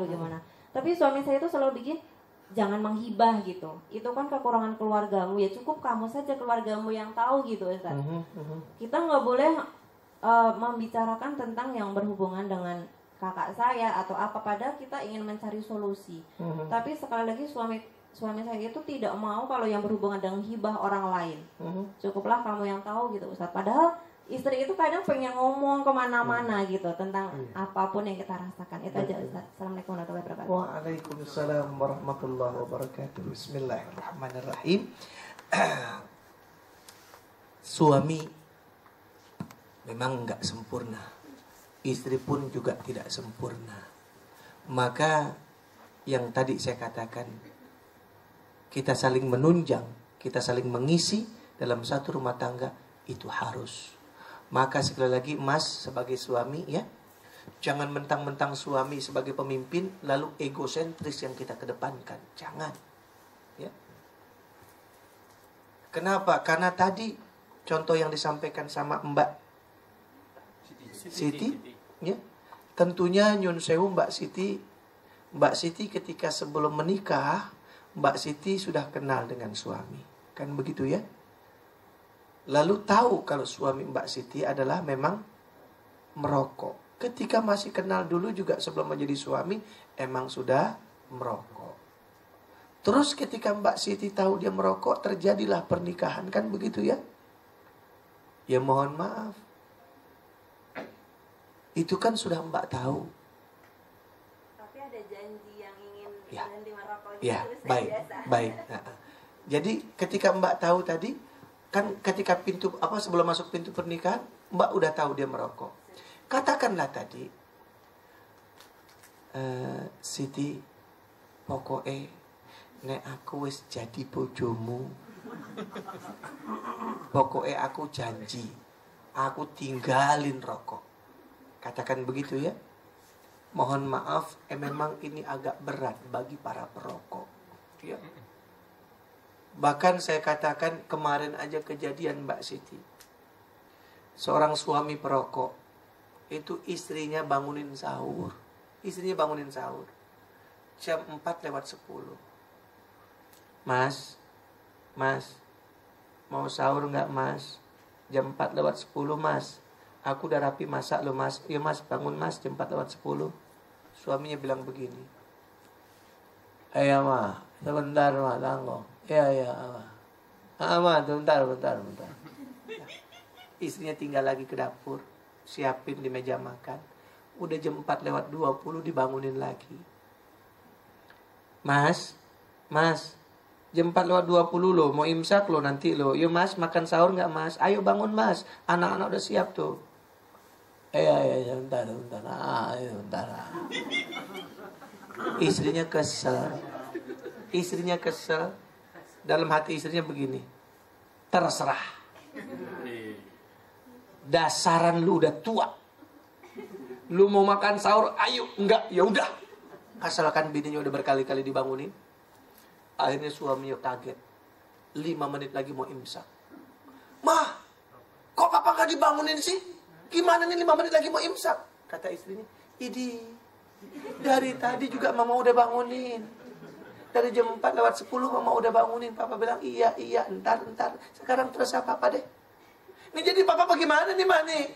Tapi suami saya itu selalu bikin jangan menghibah gitu, itu kan kekurangan keluargamu, ya cukup kamu saja keluargamu yang tahu gitu Ustaz. Kita nggak boleh membicarakan tentang yang berhubungan dengan kakak saya atau apa, padahal kita ingin mencari solusi. Tapi sekali lagi suami saya itu tidak mau kalau yang berhubungan dengan hibah orang lain. Cukuplah kamu yang tahu gitu Ustaz. Padahal istri itu kadang pengen ngomong kemana-mana gitu tentang apapun yang kita rasakan. Itu aja Ustaz. Assalamualaikum warahmatullahi wabarakatuh. Waalaikumsalam warahmatullahi wabarakatuh. Bismillahirrahmanirrahim. Suami memang enggak sempurna, istri pun juga tidak sempurna. Maka yang tadi saya katakan, kita saling menunjang, kita saling mengisi dalam satu rumah tangga, itu harus. Maka sekali lagi Mas sebagai suami ya, jangan mentang-mentang suami sebagai pemimpin lalu egosentris yang kita kedepankan. Jangan. Ya. Kenapa? Karena tadi contoh yang disampaikan sama Mbak Siti ya, tentunya nyun sewu Mbak Siti ketika sebelum menikah, Mbak Siti sudah kenal dengan suami, kan begitu ya. Lalu tahu kalau suami Mbak Siti adalah memang merokok. Ketika masih kenal dulu juga sebelum menjadi suami, emang sudah merokok. Terus ketika Mbak Siti tahu dia merokok, terjadilah pernikahan, kan begitu ya. Ya mohon maaf, itu kan sudah Mbak tahu. Tapi ada janji yang ingin Ya. berhenti merokok. Ya, baik. Nah, jadi ketika Mbak tahu tadi, kan ketika sebelum masuk pintu pernikahan, Mbak udah tahu dia merokok. Katakanlah tadi, Siti, pokoknya nek aku wis jadi bojomu, pokoknya aku janji, aku tinggalin rokok. Katakan begitu ya. Mohon maaf, memang ini agak berat bagi para perokok. Ya. Bahkan saya katakan kemarin aja kejadian Mbak Siti. Seorang suami perokok, itu istrinya bangunin sahur. Jam 4:10. Mas, mau sahur nggak Mas? Jam 4:10 Mas. Aku udah rapi masak loh Mas. Iya Mas, bangun Mas, jam 4:10. Suaminya bilang begini, "Ayo Ma, sebentar Ma, tanggung. Iya Ma, bentar. Istrinya tinggal lagi ke dapur, siapin di meja makan. Udah jam 4:20 dibangunin lagi. Mas, jam 4:20 loh, mau imsak loh nanti loh. Yuk Mas, makan sahur nggak Mas? Ayo bangun Mas, anak-anak udah siap tuh. Ya, bentar. Bentar. Istrinya kesel. Dalam hati istrinya begini. Terserah. Dasaran lu udah tua. Lu mau makan sahur, ayo. Enggak, ya udah. Asalkan bininya udah berkali-kali dibangunin. Akhirnya suaminya kaget. 5 menit lagi mau imsak. Mah, kok papa gak dibangunin sih? Gimana nih 5 menit lagi mau imsak? Kata istrinya, Idi, dari tadi juga mama udah bangunin. Dari jam 4:10 mama udah bangunin. Papa bilang, iya, entar. Sekarang terserah papa deh. Ini jadi papa bagaimana nih, Mani?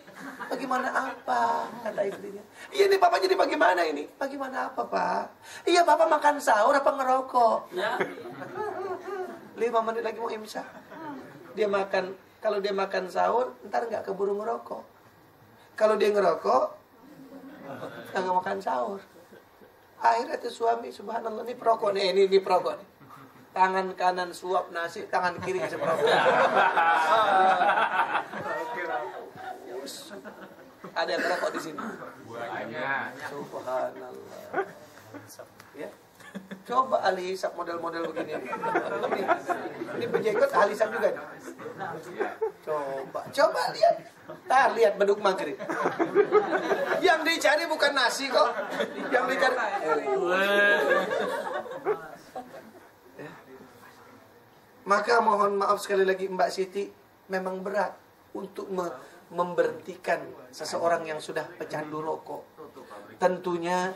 Bagaimana apa? Kata istrinya. Iya nih papa jadi bagaimana ini? Bagaimana apa, Pak? Iya, papa makan sahur apa ngerokok? 5 menit lagi mau imsak. Kalau dia makan sahur, ntar nggak keburu ngerokok. Kalau dia ngerokok, nggak makan sahur. Akhirnya tuh suami, subhanallah, ini perokok nih, ini perokok nih. Tangan kanan suap nasi, tangan kiri ngasih perokok. Ada yang ngerokok di sini. Subhanallah. Ya. Coba ahli hisap model-model begini. Ini penjenggot ahli hisap juga nih. Coba lihat. Lihat beduk maghrib. Yang dicari bukan nasi kok. Yang dicari. Maka mohon maaf sekali lagi Mbak Siti, memang berat untuk memberhentikan seseorang yang sudah pecandu rokok. Tentunya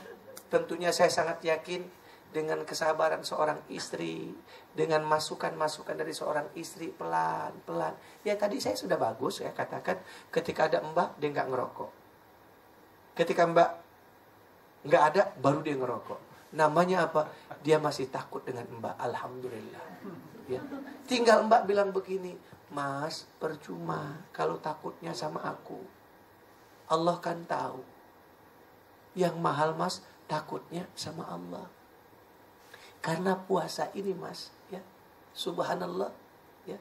saya sangat yakin dengan kesabaran seorang istri, dengan masukan-masukan dari seorang istri pelan-pelan. Ya tadi saya sudah bagus ya katakan, ketika ada Mbak dia nggak ngerokok. Ketika Mbak nggak ada baru dia ngerokok. Namanya apa? Dia masih takut dengan Mbak. Alhamdulillah. Ya. Tinggal Mbak bilang begini, Mas, percuma kalau takutnya sama aku. Allah kan tahu. Yang mahal Mas, takutnya sama Allah. Karena puasa ini Mas, ya, subhanallah, ya,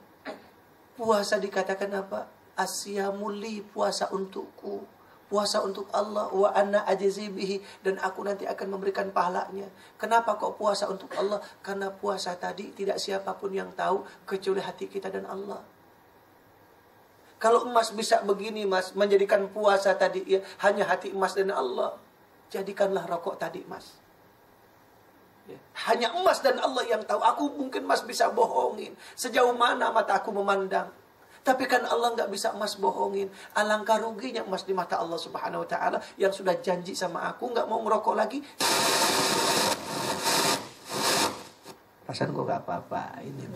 puasa dikatakan apa? Asyamuli, puasa untukku, puasa untuk Allah, wa anna ajzi bihi, dan aku nanti akan memberikan pahalanya. Kenapa kok puasa untuk Allah? Karena puasa tadi tidak siapapun yang tahu kecuali hati kita dan Allah. Kalau emas bisa begini Mas, menjadikan puasa tadi ya, hanya hati emas dan Allah, jadikanlah rokok tadi Mas. Ya. Hanya emas dan Allah yang tahu. Aku mungkin Mas bisa bohongin sejauh mana mata aku memandang, tapi kan Allah nggak bisa Mas bohongin. Alangkah ruginya Mas di mata Allah Subhanahu Wa Taala yang sudah janji sama aku nggak mau ngerokok lagi. Perasaan gue nggak apa-apa ini.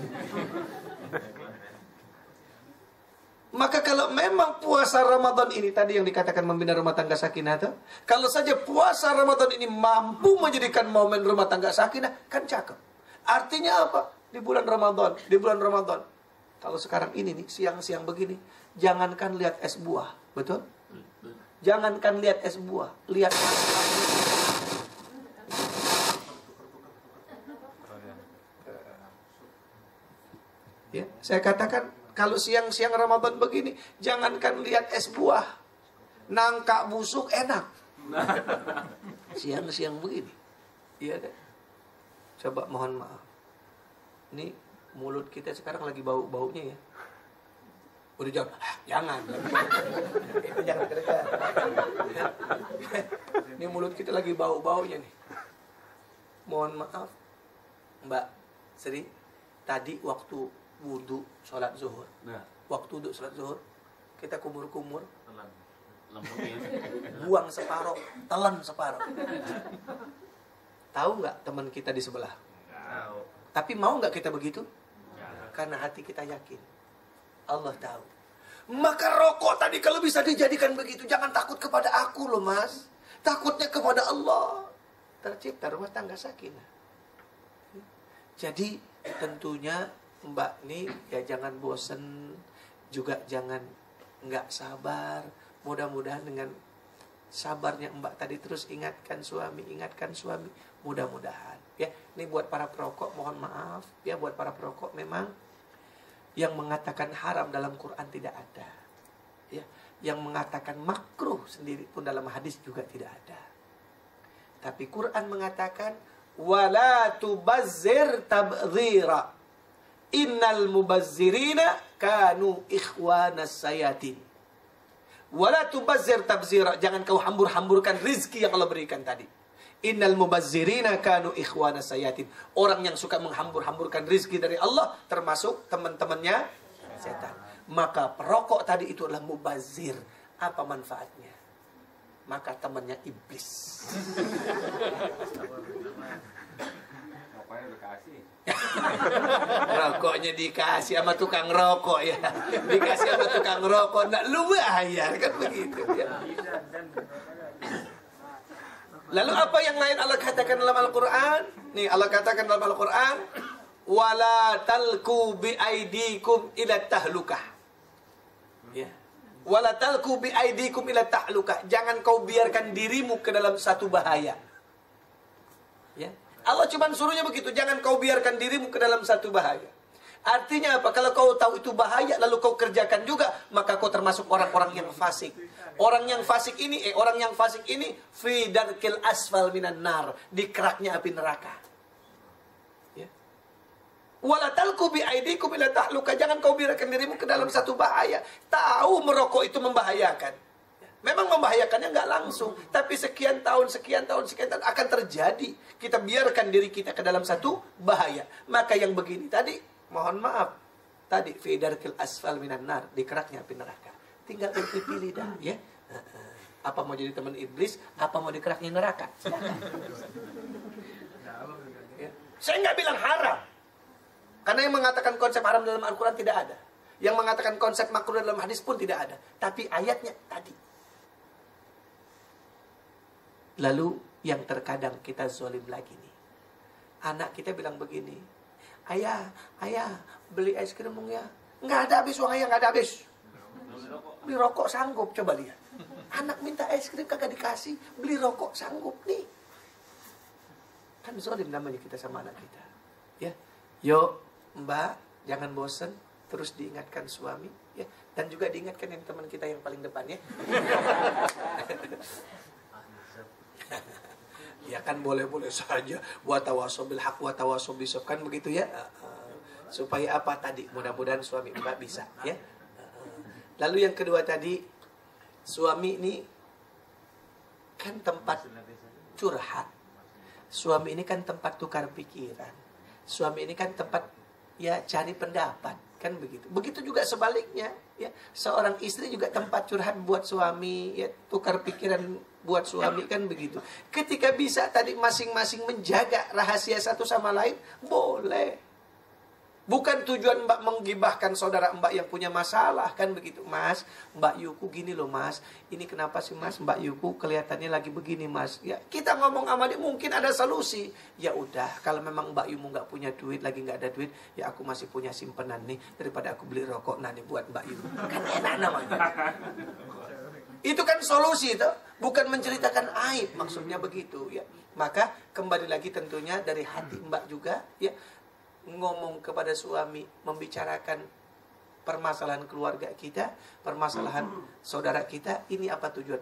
Maka kalau memang puasa Ramadan ini tadi yang dikatakan membina rumah tangga sakinah itu, kalau saja puasa Ramadan ini mampu menjadikan momen rumah tangga sakinah, kan cakep. Artinya apa? Di bulan Ramadan, kalau sekarang ini nih, siang-siang begini, jangankan lihat es buah, betul? Jangankan lihat es buah, lihat ya, saya katakan kalau siang-siang Ramadan begini, jangankan lihat es buah, nangka busuk enak. Siang-siang begini, iya kan? Coba mohon maaf, ini mulut kita sekarang lagi bau-baunya ya. Udah jangan. Itu jangan dekat. Ini mulut kita lagi bau-baunya nih. Mohon maaf, Mbak Sri, tadi waktu wudhu sholat zuhur, waktu wudhu sholat zuhur, kita kumur-kumur, buang separoh, telan separoh. Tahu nggak teman kita di sebelah? Tapi mau nggak kita begitu? Karena hati kita yakin Allah tahu. Maka rokok tadi kalau bisa dijadikan begitu, jangan takut kepada aku loh Mas, takutnya kepada Allah. Tercipta rumah tangga sakinah. Jadi tentunya Mbak nih ya jangan bosen, juga jangan nggak sabar. Mudah-mudahan dengan sabarnya Mbak tadi terus ingatkan suami. Mudah-mudahan ya. Ini buat para perokok mohon maaf ya, buat para perokok memang yang mengatakan haram dalam Quran tidak ada. Ya, Yang mengatakan makruh sendiri pun dalam hadis juga tidak ada. Tapi Quran mengatakan wala tubazzir tabdzira. Innal mubazzirina kanu ikhwanas sayatin. Wala tubazzir tabdzira. Jangan kau hambur-hamburkan rizki yang Allah berikan tadi. Innal mubazzirina kanu ikhwanas sayatin. Orang yang suka menghambur-hamburkan rizki dari Allah termasuk teman-temannya setan. Maka perokok tadi itu adalah mubazir. Apa manfaatnya? Maka temannya iblis. Rokoknya dikasih sama tukang rokok ya. Dikasih sama tukang rokok. Nggak lu bayar kan begitu ya. Lalu apa yang lain Allah katakan dalam Al-Quran? Nih Allah katakan dalam Al-Quran, wala talku bi aidikum ila tahlukah. Ya. Wala talku bi aidikum ila tahlukah. Jangan kau biarkan dirimu ke dalam satu bahaya. Ya. Allah cuma suruhnya begitu, jangan kau biarkan dirimu ke dalam satu bahaya. Artinya apa? Kalau kau tahu itu bahaya lalu kau kerjakan juga, maka kau termasuk orang-orang yang fasik. Orang yang fasik ini fi darkil asfal minan nar, di keraknya api neraka. Ya. Wala talku bi aidikum ila tahluka. Jangan kau biarkan dirimu ke dalam satu bahaya. Tahu merokok itu membahayakan. Memang membahayakannya nggak langsung, tapi sekian tahun akan terjadi. Kita biarkan diri kita ke dalam satu bahaya. Maka yang begini tadi, mohon maaf, tadi fi darkil asfal minan nar, di keraknya api neraka. Tinggal pilih dah, ya. Apa mau jadi teman iblis, apa mau di keraknya neraka? Ya. Saya nggak bilang haram, karena yang mengatakan konsep haram dalam Al-Quran tidak ada. Yang mengatakan konsep makruh dalam hadis pun tidak ada. Tapi ayatnya tadi. Lalu yang terkadang kita zalim lagi nih. Anak kita bilang begini, ayah, beli es krim ya. Nggak ada habis uang ayah, nggak ada habis. Beli rokok sanggup, coba lihat. Anak minta es krim kagak dikasih, beli rokok sanggup nih. Kan zalim namanya kita sama anak kita. Ya, yuk mbak, jangan bosen, terus diingatkan suami, ya, dan juga diingatkan yang teman kita yang paling depan ya. Ya kan boleh-boleh saja, wa tawasau bil haq wa tawasau bis sabr, kan begitu ya. Supaya apa tadi? Mudah-mudahan suami mbak bisa ya. Lalu yang kedua tadi, suami ini kan tempat curhat. Suami ini kan tempat tukar pikiran. Suami ini kan tempat ya cari pendapat, kan begitu. Begitu juga sebaliknya, ya. Seorang istri juga tempat curhat buat suami, ya, tukar pikiran buat suami, kan begitu. Ketika bisa tadi masing-masing menjaga rahasia satu sama lain, boleh. Bukan tujuan mbak menggibahkan saudara mbak yang punya masalah, kan begitu. Mas, mbak Yuku gini loh mas, ini kenapa sih mas, mbak Yuku kelihatannya lagi begini mas. Ya kita ngomong sama dia, mungkin ada solusi. Ya udah, kalau memang mbak Yumu nggak punya duit, lagi nggak ada duit, ya aku masih punya simpenan nih, daripada aku beli rokok nanti buat mbak Yumu. Kan enak namanya. Itu kan solusi itu, bukan menceritakan aib, maksudnya begitu ya. Maka kembali lagi tentunya dari hati mbak juga ya, ngomong kepada suami, membicarakan permasalahan keluarga kita, permasalahan saudara kita. Ini apa tujuan?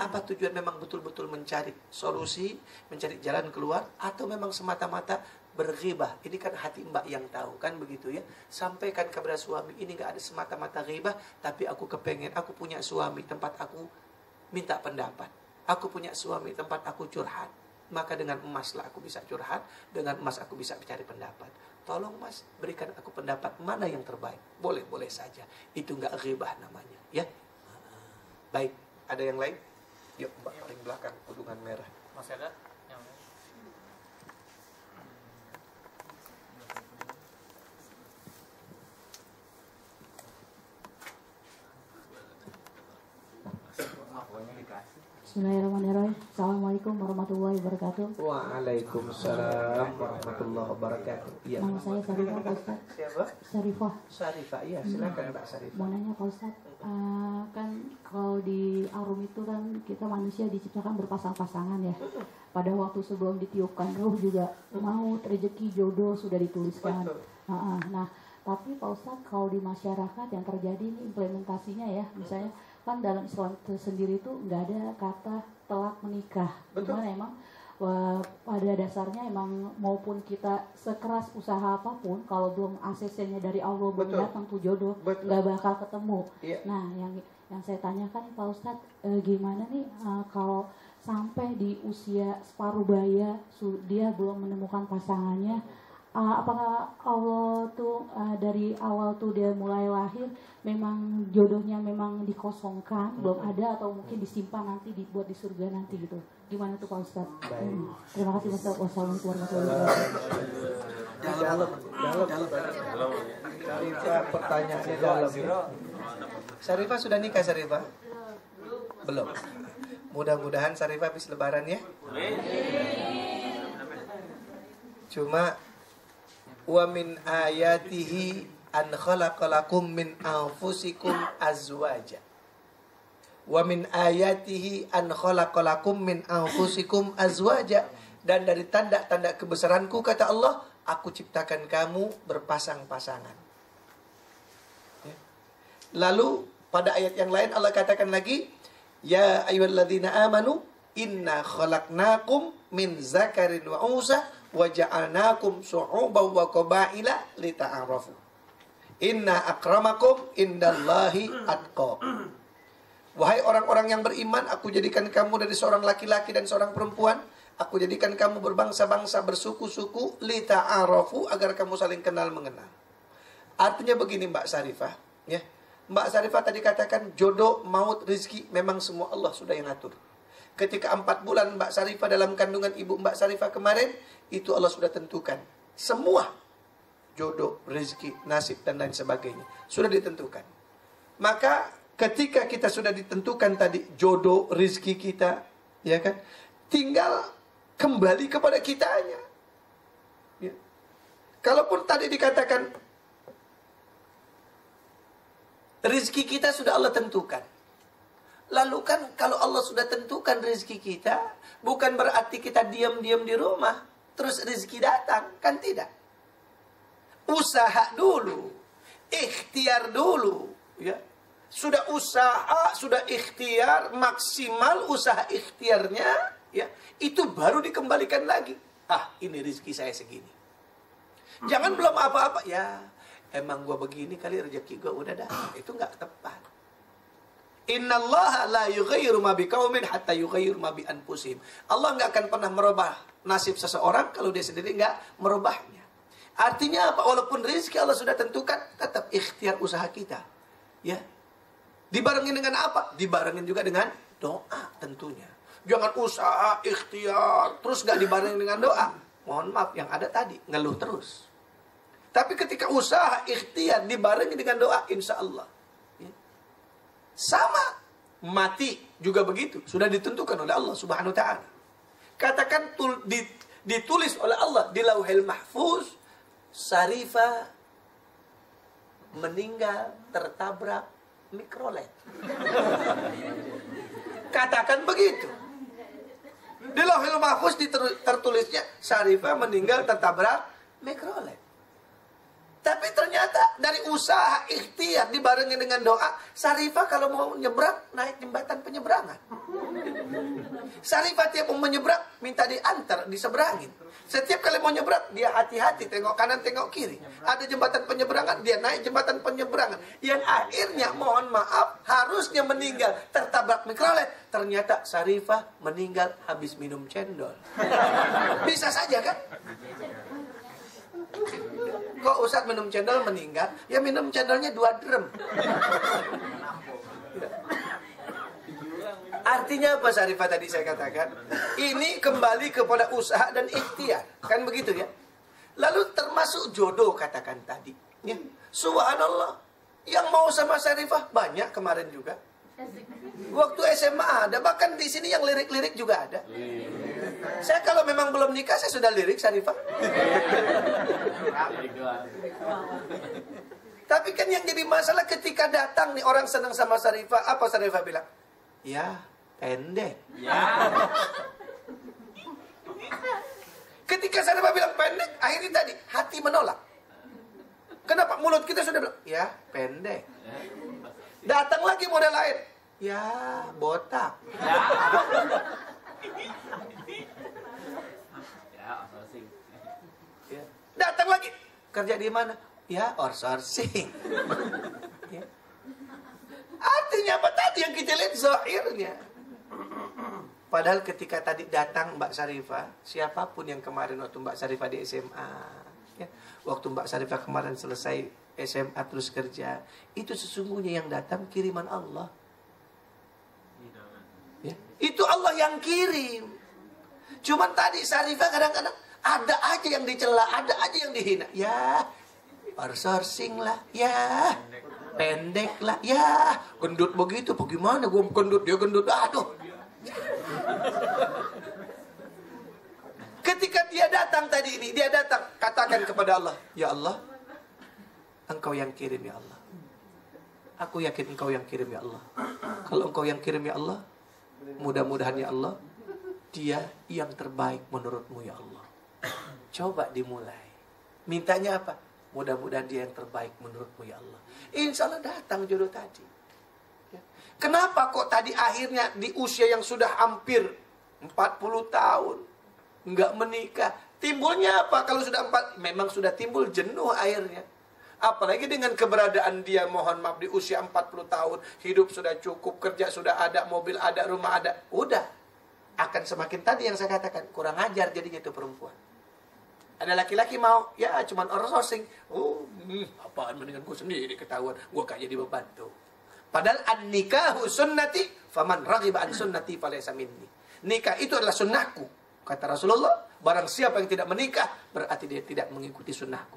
Apa tujuan? Memang betul-betul mencari solusi, mencari jalan keluar, atau memang semata-mata berghibah? Ini kan hati mbak yang tahu, kan begitu ya. Sampaikan kepada suami, ini gak ada semata-mata ghibah, tapi aku kepengen, aku punya suami tempat aku minta pendapat, aku punya suami tempat aku curhat. Maka dengan emas lah aku bisa curhat, dengan emas aku bisa mencari pendapat. Tolong mas, berikan aku pendapat mana yang terbaik. Boleh-boleh saja. Itu nggak ghibah namanya, ya. Baik, ada yang lain? Yuk mbak paling belakang, kudungan merah. Masih ada? Yang lain? Bismillahirrahmanirrahim. Assalamualaikum warahmatullahi wabarakatuh. Waalaikumsalam warahmatullahi wabarakatuh. Ya. Nama saya Sarifah, Pak Ustaz. Siapa? Sarifah. Ya, silakan Mbak Sarifah. Mau nanya Pak Ustaz, kan kalau di Arum itu kan kita manusia diciptakan berpasang-pasangan ya. Pada waktu sebelum ditiupkan ruh juga maut, rezeki, jodoh sudah dituliskan. Betul. Nah, Tapi Pak Ustadz, kalau di masyarakat yang terjadi ini implementasinya ya, misalnya kan dalam Islam itu sendiri itu nggak ada kata telak menikah. Cuman emang pada dasarnya emang maupun kita sekeras usaha apapun, kalau belum ACC-nya dari Allah belum datang tuh jodoh, nggak bakal ketemu. Nah, yang saya tanyakan Pak Ustadz, gimana nih kalau sampai di usia separuh baya dia belum menemukan pasangannya, apakah Allah tuh dari awal tuh dia mulai lahir memang jodohnya memang dikosongkan, belum ada, atau mungkin disimpan nanti dibuat di surga nanti gitu? Gimana tuh Pak Ustadz? Terima kasih Pak Ustadz. Wassalamualaikum warahmatullahi wabarakatuh. Dalam. Syarifah, pertanyaannya dalam. Syarifah sudah nikah, Syarifah? Belum. Mudah-mudahan Syarifah habis lebaran ya. Cuma wa min ayatihi an khalaqalakum min anfusikum azwaja. Wa min ayatihi an khalaqalakum min anfusikum azwaja. Dan dari tanda-tanda kebesaranku, kata Allah, aku ciptakan kamu berpasang-pasangan. Lalu pada ayat yang lain Allah katakan lagi, ya ayyuhalladzina amanu inna khalaqnakum min zakarin wa unsa wa ja'alnakum syu'uban wa qabaila lita'arafu. Inna akramakum indallahi atqakum. Wahai orang-orang yang beriman, aku jadikan kamu dari seorang laki-laki dan seorang perempuan. Aku jadikan kamu berbangsa-bangsa, bersuku-suku, lita'arafu, agar kamu saling kenal mengenal. Artinya begini Mbak Syarifah, ya. Mbak Syarifah tadi katakan jodoh, maut, rezeki memang semua Allah sudah yang atur. Ketika 4 bulan Mbak Syarifah dalam kandungan ibu Mbak Syarifah kemarin, itu Allah sudah tentukan. Semua jodoh, rezeki, nasib dan lain sebagainya sudah ditentukan. Maka ketika kita sudah ditentukan tadi jodoh, rezeki kita, ya kan, tinggal kembali kepada kitanya. Ya. Kalaupun tadi dikatakan rezeki kita sudah Allah tentukan. Lalu kan kalau Allah sudah tentukan rezeki kita, bukan berarti kita diam-diam di rumah terus rezeki datang, kan tidak. Usaha dulu, ikhtiar dulu, ya. Sudah usaha, sudah ikhtiar, maksimal usaha ikhtiarnya, ya, itu baru dikembalikan lagi. Ah, ini rezeki saya segini. Jangan belum apa-apa, ya, emang gua begini kali rezeki gua udah datang. Itu nggak tepat. Innallaha la yughayyiru ma biqaumin hatta yughayyiru ma bi anfusihim. Allah nggak akan pernah merubah nasib seseorang kalau dia sendiri nggak merubahnya. Artinya apa? Walaupun rezeki Allah sudah tentukan, tetap ikhtiar usaha kita. Ya. Dibarengin dengan apa? Dibarengin juga dengan doa tentunya. Jangan usaha, ikhtiar, terus nggak dibarengin dengan doa. Mohon maaf, yang ada tadi, ngeluh terus. Tapi ketika usaha, ikhtiar, dibarengin dengan doa, insya Allah. Ya. Sama, mati juga begitu. Sudah ditentukan oleh Allah subhanahu wa ta'ala. Katakan ditulis oleh Allah di Lauhil Mahfuz, Syarifah meninggal tertabrak mikrolet. Katakan begitu. Di Lauhil Mahfuz tertulisnya Syarifah meninggal tertabrak mikrolet. Tapi ternyata dari usaha ikhtiar dibarengin dengan doa, Syarifah kalau mau nyebrang naik jembatan penyeberangan. Syarifah tiap mau menyeberang minta diantar, diseberangin. Setiap kali mau nyebrang dia hati-hati, tengok kanan tengok kiri. Ada jembatan penyeberangan, dia naik jembatan penyeberangan. Yang akhirnya mohon maaf harusnya meninggal tertabrak mikrolet. Ternyata Syarifah meninggal habis minum cendol. Bisa saja kan? Kok Ustadz minum cendol meninggal? Ya minum cendolnya 2 drum. Artinya apa Syarifah tadi saya katakan? Ini kembali kepada usaha dan ikhtiar. Kan begitu ya? Lalu termasuk jodoh katakan tadi. Ya. Subhanallah. Yang mau sama Syarifah banyak kemarin juga. Waktu SMA ada. Bahkan di sini yang lirik-lirik juga ada. Saya kalau memang belum nikah saya sudah lirik Syarifah. Tapi kan yang jadi masalah ketika datang nih orang senang sama Syarifah, apa Syarifah bilang? Ya, pendek. Ya. Ketika Syarifah bilang pendek, akhirnya tadi hati menolak. Kenapa? mulut kita sudah bilang, ya pendek. Datang lagi model lain, ya botak. Ya. Datang lagi, kerja di mana? Ya outsourcing. Ya. Artinya apa tadi yang kita lihat zahirnya? Padahal ketika tadi datang Mbak Syarifah, siapapun yang kemarin waktu Mbak Syarifah di SMA, ya, waktu Mbak Syarifah kemarin selesai SMA terus kerja, itu sesungguhnya yang datang kiriman Allah. Ya, itu Allah yang kirim. Cuman tadi Syarifah kadang-kadang ada aja yang dicela, ada aja yang dihina. Ya, outsourcing lah, ya, pendek lah, ya, gendut begitu, bagaimana gue gendut, dia gendut, aduh. Ketika dia datang tadi ini, dia datang katakan kepada Allah, ya Allah, Engkau yang kirim ya Allah. Aku yakin Engkau yang kirim ya Allah. Kalau Engkau yang kirim ya Allah, mudah-mudahan ya Allah, dia yang terbaik menurutmu ya Allah. Coba dimulai. Mintanya apa? Mudah-mudahan dia yang terbaik menurutmu ya Allah. Insya Allah datang jodoh tadi. Kenapa kok tadi akhirnya di usia yang sudah hampir 40 tahun nggak menikah? Timbulnya apa? Kalau sudah memang sudah timbul jenuh akhirnya. Apalagi dengan keberadaan dia, mohon maaf, di usia 40 tahun, hidup sudah cukup, kerja sudah ada, mobil ada, rumah ada. Udah. Akan semakin tadi yang saya katakan, kurang ajar jadinya itu perempuan. Ada laki-laki mau, ya cuman outsourcing. Oh, apaan, mendingan gue sendiri ketahuan, gue kayak jadi beban tuh. Padahal an-nikahu sunnati, faman raghiba an sunnati falaysa minni. Nikah itu adalah sunnahku. Kata Rasulullah, barang siapa yang tidak menikah, berarti dia tidak mengikuti sunnahku.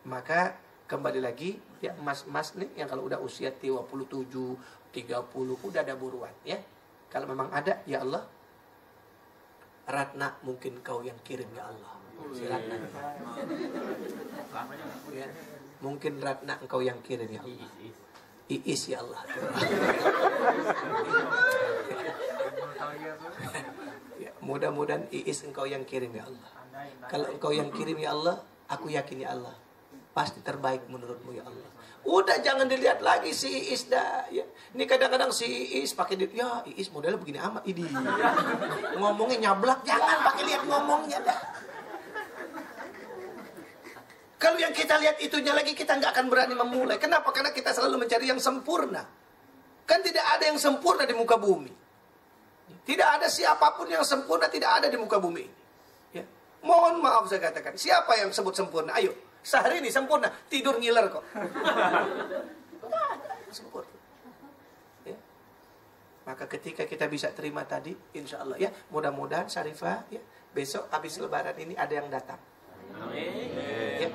Maka kembali lagi, ya mas-mas nih, yang kalau udah usia 27, 30, udah ada buruan, ya. Kalau memang ada, ya Allah, Ratna mungkin kau yang kirim, ya Allah. Si Ratna. Ya. Mungkin Ratna engkau yang kirim, ya Allah. Iis ya Allah. Ya, mudah-mudahan Iis engkau yang kirim ya Allah. Kalau engkau yang kirim ya Allah, aku yakin ya Allah, pasti terbaik menurutmu ya Allah. Udah jangan dilihat lagi si Iis dah. Ya. Ini kadang-kadang si Iis pakai ya Iis modelnya begini amat ini. Ngomongnya nyablak, jangan pakai lihat ngomongnya dah. Kalau yang kita lihat itunya lagi, kita nggak akan berani memulai. Kenapa? Karena kita selalu mencari yang sempurna. Kan tidak ada yang sempurna di muka bumi. Tidak ada siapapun yang sempurna, tidak ada di muka bumi ini. Ya. Mohon maaf saya katakan, siapa yang sebut sempurna? Ayo, sehari ini sempurna, tidur ngiler kok. Tidak ada sempurna. Ya. Maka ketika kita bisa terima tadi, insya Allah ya, mudah-mudahan Syarifah ya, besok habis lebaran ini ada yang datang. Ya,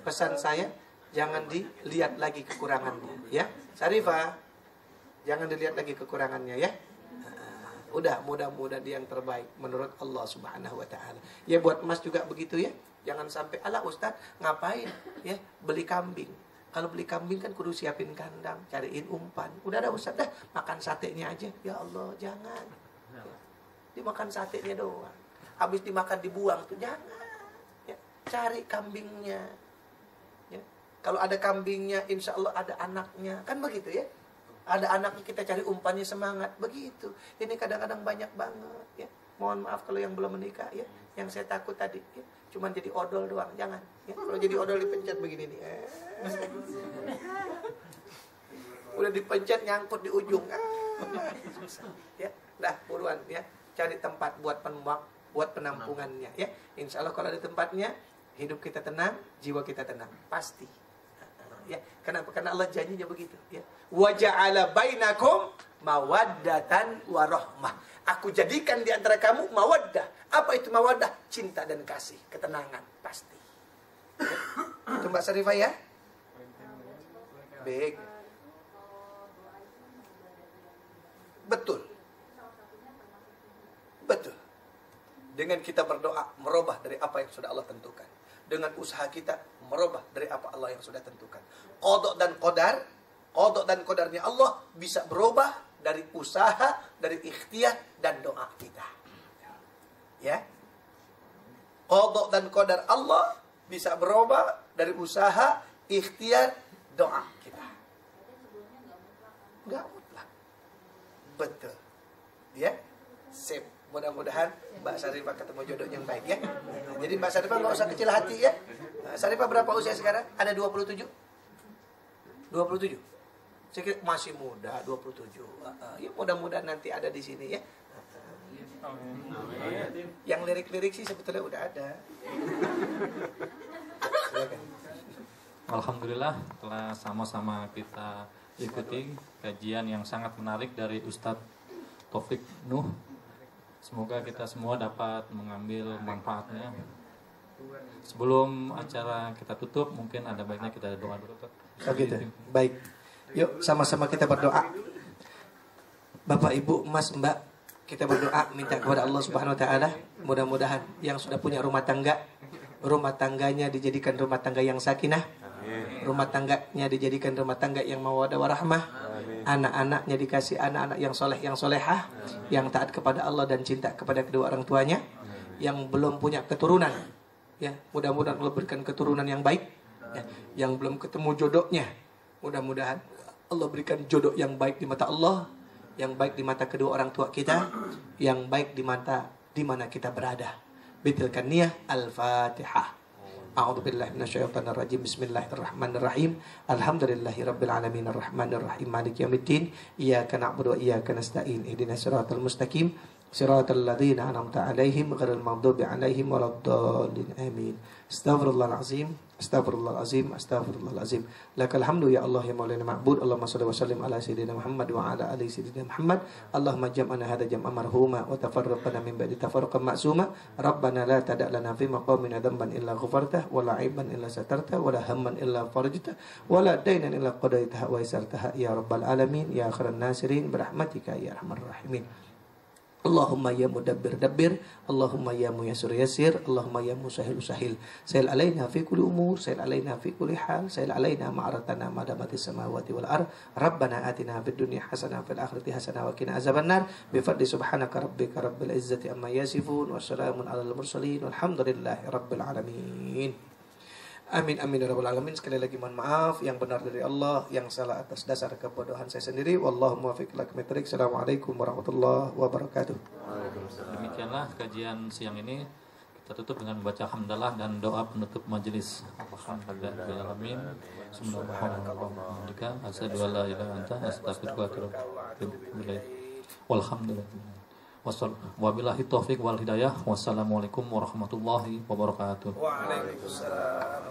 pesan saya jangan dilihat lagi kekurangannya ya. Syarifah, jangan dilihat lagi kekurangannya ya. Udah, mudah-mudahan dia yang terbaik menurut Allah Subhanahu wa taala. Ya buat Mas juga begitu ya. Jangan sampai ala Ustaz ngapain ya beli kambing. Kalau beli kambing kan kudu siapin kandang, cariin umpan. Udah ada Ustaz dah, makan satenya aja. Ya Allah, jangan. Ya. Dimakan satenya doang. Habis dimakan dibuang tuh jangan. Cari kambingnya ya. Kalau ada kambingnya insya Allah ada anaknya. Kan begitu ya. Ada anaknya kita cari umpannya semangat. Begitu. Ini kadang-kadang banyak banget ya. Mohon maaf kalau yang belum menikah ya. Yang saya takut tadi ya. Cuman jadi odol doang. Jangan ya. Kalau jadi odol dipencet begini nih udah dipencet nyangkut di ujung ya. Dah buruan ya. Cari tempat buat penampungannya ya. Insya Allah kalau ada tempatnya, hidup kita tenang, jiwa kita tenang, pasti. Ya, kenapa? Karena Allah janjinya begitu. Ya. Wa ja'ala bainakum mawaddatan wa rahmah. Aku jadikan di antara kamu mawaddah. Apa itu mawaddah? Cinta dan kasih, ketenangan, pasti. Ya. Itu Mbak Syarifah ya. Baik. Betul. Betul. Dengan kita berdoa, merubah dari apa yang sudah Allah tentukan. Dengan usaha kita, merubah dari apa Allah yang sudah tentukan. Qadha dan qadarnya Allah bisa berubah dari usaha, dari ikhtiar dan doa kita. Ya. Qadha dan qadar Allah bisa berubah dari usaha, ikhtiar doa kita. Enggak mutlak. Betul. Ya. Sip. Mudah-mudahan Mbak Sarifah ketemu jodoh yang baik ya. Nah, jadi Mbak Sarifah nggak usah kecil hati ya. Nah, Sarifah berapa usia sekarang? Ada 27? 27. Saya kira masih muda, 27. Ya mudah-mudahan nanti ada di sini ya. Yang lirik-lirik sih sebetulnya udah ada. Silakan. Alhamdulillah telah sama-sama kita ikuti kajian yang sangat menarik dari Ustadz Taufik Nuh. Semoga kita semua dapat mengambil manfaatnya. Sebelum acara kita tutup, mungkin ada baiknya kita doa dulu. Oh gitu. Baik. Yuk sama-sama kita berdoa. Bapak, Ibu, Mas, Mbak, kita berdoa minta kepada Allah Subhanahu wa taala, mudah-mudahan yang sudah punya rumah tangganya dijadikan rumah tangga yang sakinah. Rumah tangganya dijadikan rumah tangga yang mawaddah warahmah. Anak-anaknya dikasih anak-anak yang soleh, yang solehah, yang taat kepada Allah dan cinta kepada kedua orang tuanya. Yang belum punya keturunan, ya mudah-mudahan Allah berikan keturunan yang baik. Ya, yang belum ketemu jodohnya, mudah-mudahan Allah berikan jodoh yang baik di mata Allah, yang baik di mata kedua orang tua kita, yang baik di mata di mana kita berada. Bitilkan niyah. Al-Fatihah. A'udzubillahi minasyaitonir rajim. Bismillahirrahmanirrahim. Alhamdulillahirabbil alamin arrahmanir rahim maliki yaumiddin. Iyyaka na'budu wa iyyaka nasta'in. Ihdinas siratal mustaqim. Siratal ladzina an'amta 'alaihim ghairil maghdubi 'alaihim waladdallin. Amin. Astaghfirullahalazim. Astaghfirullahalazim. Astaghfirullahalazim. Lakal hamdu ya Allah ya Maulana Ma'bud. Allahumma shalli wa sallim ala sayyidina Muhammad wa ala ali sayyidina Muhammad. Allahumma jam'ana hadha jam'an marhuma wa tafarraqna min ba'di tafarruqan ma'suma. Rabbana la tada' lana fi maqamina dhanban illa ghafartah wa la 'aiban illa satartah wa la hamman illa farajtah wa la daynan illa qadaitaha wa yassartaha ya rabbal alamin ya khairan nasirin birahmatika ya arhamar rahimin. Allahumma ya mudabbir dabbir, Allahumma ya muyassir yassir, Allahumma ya musahil usahil. Sahil alaina fi kulli umur, sahil alaina fi kulli hal, sahil alaina ma'aratana madamatis samawati wal ar. Rabbana atina fid dunya hasanah fil akhirati hasanah wa qina azabannar. Bi fadli subhanaka rabbika rabbil izzati amma yasifun wa salamun alal mursalin walhamdulillahi rabbil alamin. Amin amin ya rabbal alamin. Sekali lagi mohon maaf, yang benar dari Allah, yang salah atas dasar kebodohan saya sendiri. Wallahu muwaffiq ila aqwamit thoriq. Assalamualaikum warahmatullahi wabarakatuh. Demikianlah kajian siang ini. Kita tutup dengan membaca hamdalah dan doa penutup majelis. Alhamdulillahirabbil alamin. Subhanallah. Asyhadu an la ilaha illa anta astaghfiruka wa atubu ilaik. Walhamdulillah. Wabillahi taufiq wal hidayah. Wassalamualaikum warahmatullahi wabarakatuh. Waalaikumsalam.